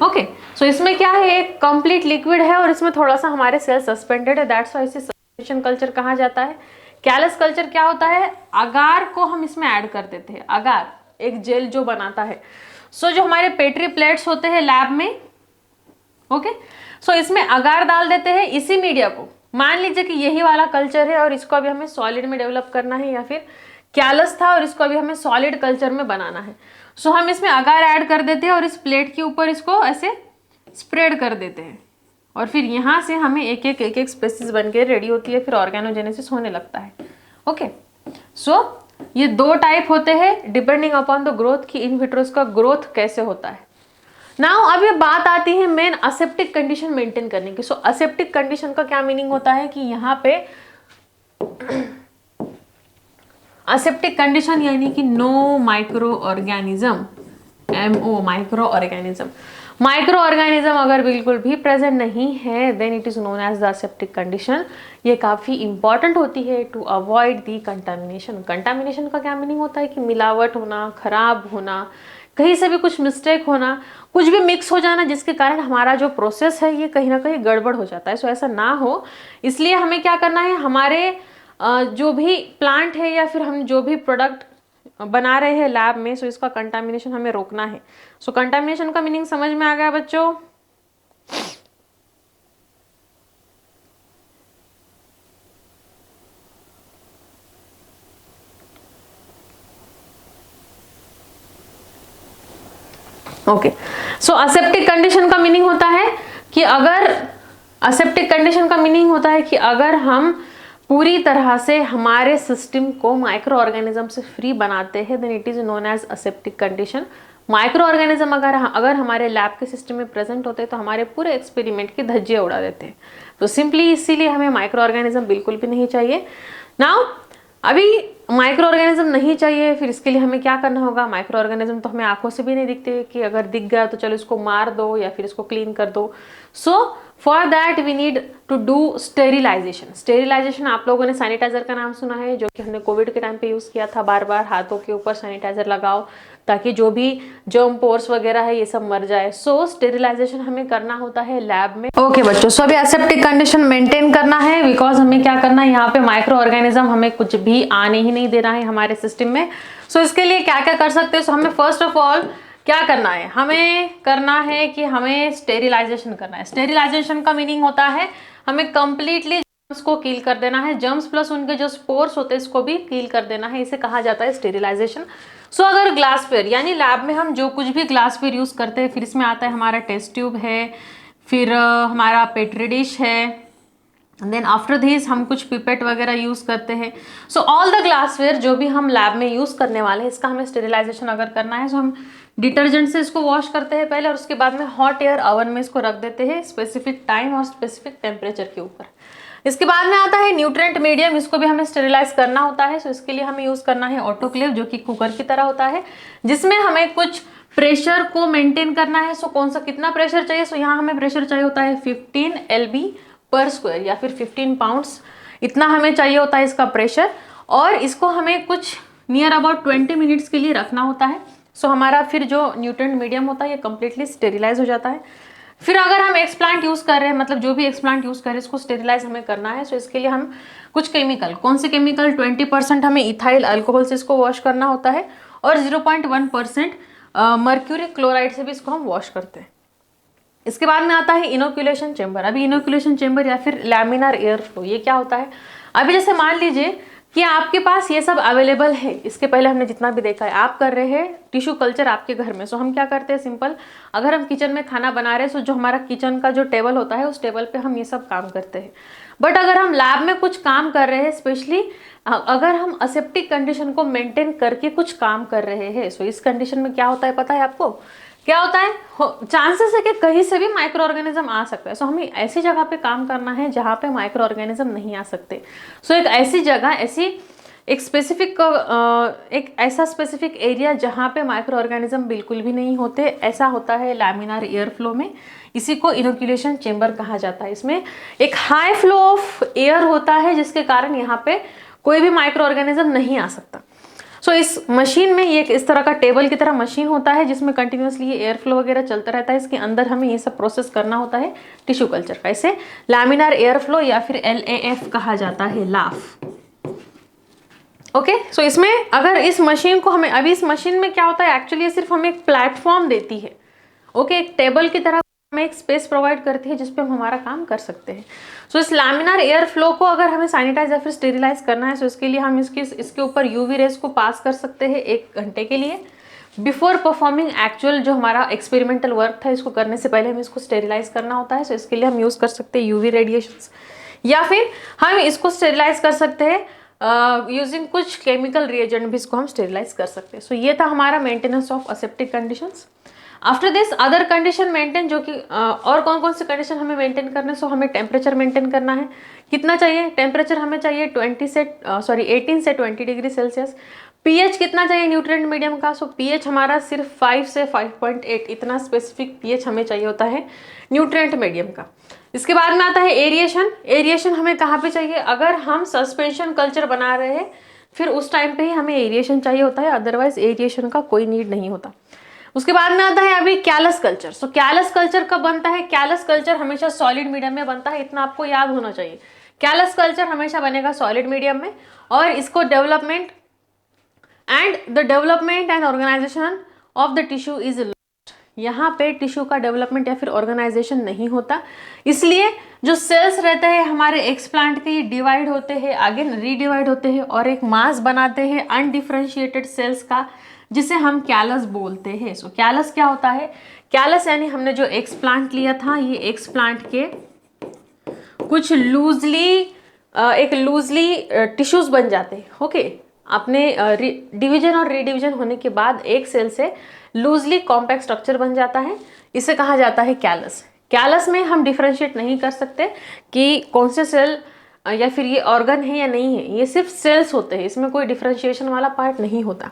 ओके, सो इसमें क्या है? एक कंप्लीट लिक्विड है और इसमें थोड़ा सा हमारे सेल्स सस्पेंडेड है, दैट्स व्हाई इसे सस्पेंशन कल्चर कहा जाता है। कैलस कल्चर क्या होता है? अगार को हम इसमें ऐड कर देते हैं, अगार एक जेल जो बनाता है। सो जो हमारे पेट्री प्लेट्स होते हैं लैब में, ओके, सो इसमें अगार डाल देते हैं इसी मीडिया को। मान लीजिए कि यही वाला कल्चर है और इसको अभी हमें सॉलिड में डेवलप करना है, या फिर कैलस था और इसको अभी हमें सॉलिड कल्चर में बनाना है। सो हम इसमें अगार ऐड कर देते हैं और इस प्लेट के ऊपर इसको ऐसे स्प्रेड कर देते हैं, और फिर यहाँ से हमें एक एक स्पेसीज बन के रेडी होती है, फिर ऑर्गेनोजेनेसिस होने लगता है। ओके, सो ये दो टाइप होते हैं डिपेंडिंग अपॉन द ग्रोथ, की इन विट्रोस का ग्रोथ कैसे होता है। नाउ अब ये बात आती है मेन असेप्टिक कंडीशन मेंटेन करने की। सो असेप्टिक कंडीशन का क्या मीनिंग होता है कि यहाँ पे असेप्टिक कंडीशन यानी कि no micro organism, MO micro organism. Micro organism अगर बिल्कुल भी प्रेजेंट नहीं है then it is known as the aseptic condition. ये काफ़ी इंपॉर्टेंट होती है to avoid the contamination. Contamination का क्या मीनिंग होता है कि मिलावट होना, खराब होना, कहीं से भी कुछ मिस्टेक होना, कुछ भी मिक्स हो जाना जिसके कारण हमारा जो प्रोसेस है ये कहीं ना कहीं गड़बड़ हो जाता है। सो ऐसा ना हो, इसलिए हमें क्या करना है, हमारे जो भी प्लांट है या फिर हम जो भी प्रोडक्ट बना रहे हैं लैब में, सो इसका कंटामिनेशन हमें रोकना है। सो कंटामिनेशन का मीनिंग समझ में आ गया बच्चों? ओके, सो असेप्टिक कंडीशन का मीनिंग होता है कि अगर हम पूरी तरह से हमारे सिस्टम को माइक्रो ऑर्गेनिज्म से फ्री बनाते हैं then it is known as aseptic condition. Micro organism अगर हमारे लैब के सिस्टम में प्रेजेंट होते हैं तो हमारे पूरे एक्सपेरिमेंट की धज्जियां उड़ा देते हैं। तो सिंपली इसीलिए हमें माइक्रो ऑर्गेनिज्म बिल्कुल भी नहीं चाहिए। नाउ अभी माइक्रो ऑर्गेनिज्म नहीं चाहिए, फिर इसके लिए हमें क्या करना होगा? माइक्रो ऑर्गेनिज्म तो हमें आंखों से भी नहीं दिखते कि अगर दिख गया तो चलो इसको मार दो या फिर इसको क्लीन कर दो। So for that we need to do sterilization. Sterilization आप लोगों ने सैनिटाइजर का नाम सुना है, जो कि हमने कोविड के टाइम पे यूज किया था। बार बार हाथों के ऊपर सैनिटाइजर लगाओ ताकि जो भी जर्म पोर्स वगैरह है ये सब मर जाए। सो स्टेरिलाइजेशन हमें करना होता है लैब में। ओके बच्चों, सो अभी एसेप्टिक कंडीशन मेंटेन करना है बिकॉज हमें क्या करना है, यहाँ पे माइक्रो ऑर्गेनिज्म हमें कुछ भी आने ही नहीं देना है हमारे सिस्टम में। सो इसके लिए क्या क्या कर सकते हैं? सो हमें फर्स्ट ऑफ ऑल क्या करना है? हमें करना है कि हमें स्टेरिलाइजेशन करना है। स्टेरिलाइजेशन का मीनिंग होता है हमें कंप्लीटली को किल कर देना है, जर्म्स प्लस उनके जो स्पोर्स होते हैं इसको भी किल कर देना है, इसे कहा जाता है स्टेरिलाइजेशन। सो अगर ग्लासवेयर यानी लैब में हम जो कुछ भी ग्लासवेयर यूज करते हैं, फिर इसमें आता है हमारा टेस्ट ट्यूब है, फिर हमारा पेट्री डिश है, देन आफ्टर दिस हम कुछ पिपेट वगैरह यूज करते हैं। सो ऑल द ग्लासवेयर जो भी हम लैब में यूज करने वाले हैं, इसका हमें स्टेरिलाइजेशन अगर करना है तो हम डिटर्जेंट से इसको वॉश करते हैं पहले, और उसके बाद में हॉट एयर ओवन में इसको रख देते हैं स्पेसिफिक टाइम और स्पेसिफिक टेम्परेचर के ऊपर। इसके बाद में आता है न्यूट्रेंट मीडियम, इसको भी हमें स्टेरिलाइज करना होता है। सो इसके लिए हमें यूज करना है ऑटोक्लेव, जो कि कुकर की तरह होता है, जिसमें हमें कुछ प्रेशर को मेंटेन करना है। सो कौन सा कितना प्रेशर चाहिए, सो यहाँ हमें प्रेशर चाहिए होता है 15 LB पर स्क्वायर या फिर 15 पाउंड्स, इतना हमें चाहिए होता है इसका प्रेशर। और इसको हमें कुछ नियर अबाउट 20 मिनट्स के लिए रखना होता है। सो हमारा फिर जो न्यूट्रेंट मीडियम होता है ये कंप्लीटली स्टेरिलाइज हो जाता है। फिर अगर हम एक्सप्लांट यूज कर रहे हैं, मतलब जो भी एक्सप्लांट यूज कर रहे हैं इसको स्टेरिलाइज हमें करना है। सो इसके लिए हम कुछ केमिकल, कौन से केमिकल, 20% हमें इथाइल अल्कोहल से इसको वॉश करना होता है, और 0.1% मर्क्यूरी क्लोराइड से भी इसको हम वॉश करते हैं। इसके बाद में आता है इनोक्यूलेशन चेंबर। अभी इनोक्यूलेशन चेंबर या फिर लैमिनार एयर फ्लो, ये क्या होता है? अभी जैसे मान लीजिए कि आपके पास ये सब अवेलेबल है, इसके पहले हमने जितना भी देखा है, आप कर रहे हैं टिश्यू कल्चर आपके घर में। सो हम क्या करते हैं, सिंपल, अगर हम किचन में खाना बना रहे हैं, सो जो हमारा किचन का जो टेबल होता है उस टेबल पे हम ये सब काम करते हैं। बट अगर हम लैब में कुछ काम कर रहे हैं, स्पेशली अगर हम असेप्टिक कंडीशन को मेंटेन करके कुछ काम कर रहे हैं, सो इस कंडीशन में क्या होता है पता है आपको? क्या होता है, चांसेस है कि कहीं से भी माइक्रो ऑर्गेनिज्म आ सकता है। सो हमें ऐसी जगह पे काम करना है जहाँ पे माइक्रो ऑर्गेनिज्म नहीं आ सकते। सो एक ऐसी जगह, ऐसी एक स्पेसिफिक, एक ऐसा स्पेसिफिक एरिया जहाँ पे माइक्रो ऑर्गेनिज्म बिल्कुल भी नहीं होते, ऐसा होता है लैमिनार एयर फ्लो में। इसी को इनोक्यूलेशन चेंबर कहा जाता है। इसमें एक हाई फ्लो ऑफ एयर होता है, जिसके कारण यहाँ पे कोई भी माइक्रो ऑर्गेनिज्म नहीं आ सकता। सो इस मशीन में ये इस तरह का टेबल की तरह मशीन होता है, जिसमें कंटिन्यूसली ये एयर फ्लो वगैरह चलता रहता है। इसके अंदर हमें ये सब प्रोसेस करना होता है टिश्यू कल्चर का। इसे लैमिनार एयर फ्लो या फिर LAF कहा जाता है, लाफ। ओके, सो इसमें अगर इस मशीन को हमें, अभी इस मशीन में क्या होता है, एक्चुअली सिर्फ हमें एक प्लेटफॉर्म देती है। ओके, एक टेबल की तरह हमें एक स्पेस प्रोवाइड करती है जिसपे हम हमारा काम कर सकते हैं। सो इस लैमिनार एयर फ्लो को अगर हमें सैनिटाइज या फिर स्टेरिलाइज करना है, सो इसके लिए हम इसके ऊपर UV रेज को पास कर सकते हैं 1 घंटे के लिए। बिफोर परफॉर्मिंग एक्चुअल जो हमारा एक्सपेरिमेंटल वर्क था, इसको करने से पहले हमें इसको स्टेरिलाइज करना होता है। सो इसके लिए हम यूज कर सकते हैं UV रेडिएशंस, या फिर हम इसको स्टेरिलाइज कर सकते हैं यूजिंग कुछ केमिकल रिएजेंट भी इसको हम स्टेरिलाइज कर सकते हैं। सो ये था हमारा maintenance of aseptic conditions. After this other condition maintain, जो कि और कौन कौन से कंडीशन हमें मेंटेन करना है। सो हमें टेम्परेचर मेंटेन करना है। कितना चाहिए टेम्परेचर? हमें चाहिए 18 से 20 डिग्री सेल्सियस। pH कितना चाहिए न्यूट्रिएंट मीडियम का? सो pH हमारा सिर्फ 5 से 5.8, इतना स्पेसिफिक pH हमें चाहिए होता है न्यूट्रिएंट मीडियम का। इसके बाद में आता है एरिएशन। एरिएशन हमें कहाँ पे चाहिए? अगर हम सस्पेंशन कल्चर बना रहे हैं, फिर उस टाइम पे ही हमें एरिएशन चाहिए होता है, अदरवाइज एरिएशन का कोई नीड नहीं होता। उसके बाद में आता है अभी कैलस कल्चर। सो कैलस कल्चर कब बनता है? कैलस कल्चर हमेशा सॉलिड मीडियम में बनता है, इतना आपको याद होना चाहिए। कैलस कल्चर हमेशा बनेगा सॉलिड मीडियम में, और इसको development and organization of the tissue is lost. यहाँ पे टिश्यू का डेवलपमेंट या फिर ऑर्गेनाइजेशन नहीं होता, इसलिए जो सेल्स रहते हैं हमारे एक्सप्लांट के, ये डिवाइड होते हैं, आगे रीडिवाइड होते हैं और एक मास बनाते हैं अनडिफरेंशिएटेड सेल्स का, जिसे हम कैलस बोलते हैं। सो कैलस क्या होता है? कैलस यानी हमने जो एक्सप्लांट लिया था, ये एक्सप्लांट के कुछ लूजली टिश्यूज बन जाते हैं। ओके, अपने डिवीजन और रीडिविजन होने के बाद एक सेल से लूजली कॉम्पैक्ट स्ट्रक्चर बन जाता है, इसे कहा जाता है कैलस। कैलस में हम डिफरेंशिएट नहीं कर सकते कि कौन से सेल या फिर ये ऑर्गन है या नहीं है, ये सिर्फ सेल्स होते हैं, इसमें कोई डिफरेंशिएशन वाला पार्ट नहीं होता।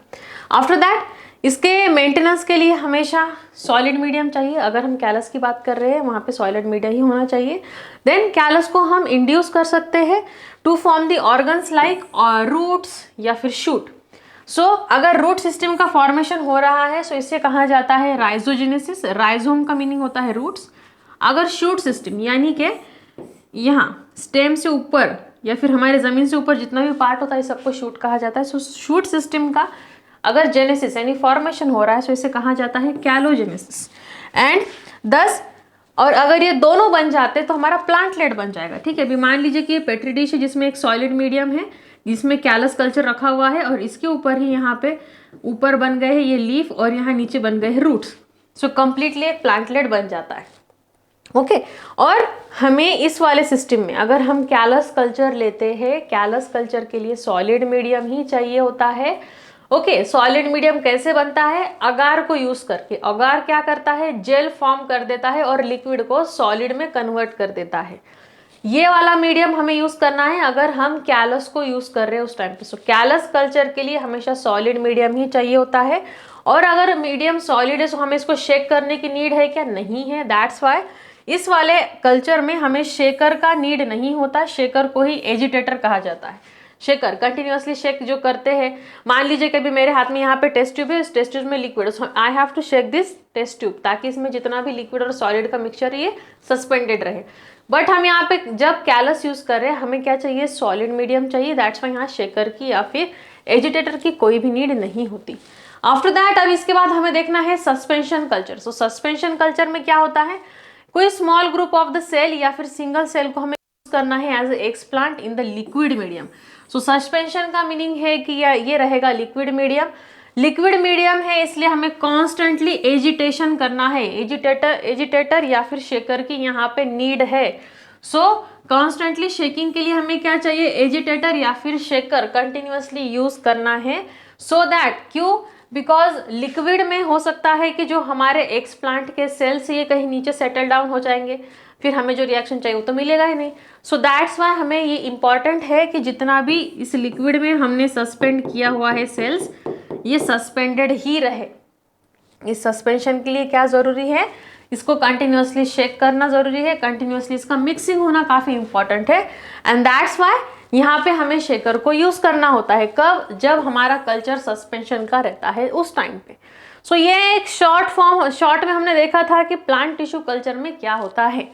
आफ्टर दैट इसके मेंटेनेंस के लिए हमेशा सॉलिड मीडियम चाहिए। अगर हम कैलस की बात कर रहे हैं, वहाँ पे सॉलिड मीडियम ही होना चाहिए। देन कैलस को हम इंड्यूस कर सकते हैं to form the organs like roots या फिर शूट। सो अगर रूट सिस्टम का फॉर्मेशन हो रहा है, सो इसे कहा जाता है राइजोजेनेसिस। राइजोम का मीनिंग होता है रूट्स। अगर शूट सिस्टम यानी कि यहाँ स्टेम से ऊपर या फिर हमारे जमीन से ऊपर जितना भी पार्ट होता है, सबको शूट कहा जाता है। सो शूट सिस्टम का अगर जेनेसिस यानी फॉर्मेशन हो रहा है, सो इसे कहा जाता है कैलोजेनेसिस। एंड दस और अगर ये दोनों बन जाते तो हमारा प्लांटलेट बन जाएगा। ठीक है, अभी मान लीजिए कि ये पेट्री डिश है जिसमें एक सॉलिड मीडियम है, जिसमें कैलस कल्चर रखा हुआ है, और इसके ऊपर ही यहाँ पे ऊपर बन गए हैं ये लीफ और यहाँ नीचे बन गए हैं रूट्स। सो कंप्लीटली एक प्लांटलेट बन जाता है। ओके और हमें इस वाले सिस्टम में अगर हम कैलस कल्चर लेते हैं, कैलस कल्चर के लिए सॉलिड मीडियम ही चाहिए होता है। ओके सॉलिड मीडियम कैसे बनता है? अगार को यूज करके। अगार क्या करता है? जेल फॉर्म कर देता है और लिक्विड को सॉलिड में कन्वर्ट कर देता है। ये वाला मीडियम हमें यूज करना है अगर हम कैलस को यूज कर रहे हैं उस टाइम पे। सो कैलस कल्चर के लिए हमेशा सॉलिड मीडियम ही चाहिए होता है। और अगर मीडियम सॉलिड है तो हमें इसको शेक करने की नीड है क्या? नहीं है। दैट्स वाई इस वाले कल्चर में हमें शेकर का नीड नहीं होता। शेकर को ही एजिटेटर कहा जाता है। शेकर कंटिन्यूअसली शेक जो करते हैं, मान लीजिए कि अभी मेरे हाथ में यहाँ पे टेस्ट ट्यूब है, इस टेस्ट ट्यूब में liquid, I have to shake this test tube ताकि इसमें जितना भी लिक्विड और सॉलिड का मिक्सचर ये सस्पेंडेड रहे। बट हम यहाँ पे जब कैलस यूज कर रहे हैं हमें क्या चाहिए? सॉलिड मीडियम चाहिए। दैट्स वाई यहाँ शेकर की या फिर एजिटेटर की कोई भी नीड नहीं होती। आफ्टर दैट अब इसके बाद हमें देखना है suspension culture. So suspension culture में क्या होता है? कोई small group of the cell या फिर सिंगल सेल को हमें यूज करना है as explant in the liquid medium. So suspension का मीनिंग है कि ये रहेगा लिक्विड मीडियम। लिक्विड मीडियम है इसलिए हमें कॉन्स्टेंटली एजिटेशन करना है। एजिटेटर या फिर शेकर की यहाँ पे नीड है। सो कॉन्स्टेंटली शेकिंग के लिए हमें क्या चाहिए? एजिटेटर या फिर शेकर कंटिन्यूअसली यूज करना है। सो दैट क्यों? बिकॉज लिक्विड में हो सकता है कि जो हमारे एक्सप्लांट के सेल्स ये कहीं नीचे सेटल डाउन हो जाएंगे, फिर हमें जो रिएक्शन चाहिए वो तो मिलेगा ही नहीं। सो दैट्स वाई हमें ये इंपॉर्टेंट है कि जितना भी इस लिक्विड में हमने सस्पेंड किया हुआ है सेल्स, ये सस्पेंडेड ही रहे। इस सस्पेंशन के लिए क्या जरूरी है? इसको कंटिन्यूअसली शेक करना जरूरी है, कंटिन्यूअसली इसका मिक्सिंग होना काफी इंपॉर्टेंट है। एंड दैट्स वाई यहाँ पे हमें शेकर को यूज करना होता है। कब? जब हमारा कल्चर सस्पेंशन का रहता है उस टाइम पे। सो ये एक शॉर्ट में हमने देखा था कि प्लांट टिश्यू कल्चर में क्या होता है।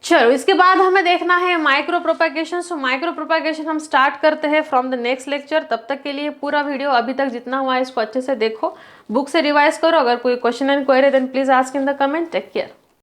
चलो इसके बाद हमें देखना है micro propagation. So micro propagation हम स्टार्ट करते हैं फ्रॉम द नेक्स्ट लेक्चर। तब तक के लिए पूरा वीडियो अभी तक जितना हुआ है इसको अच्छे से देखो, बुक से रिवाइज करो। अगर कोई question and query then please ask in the comment. Take care.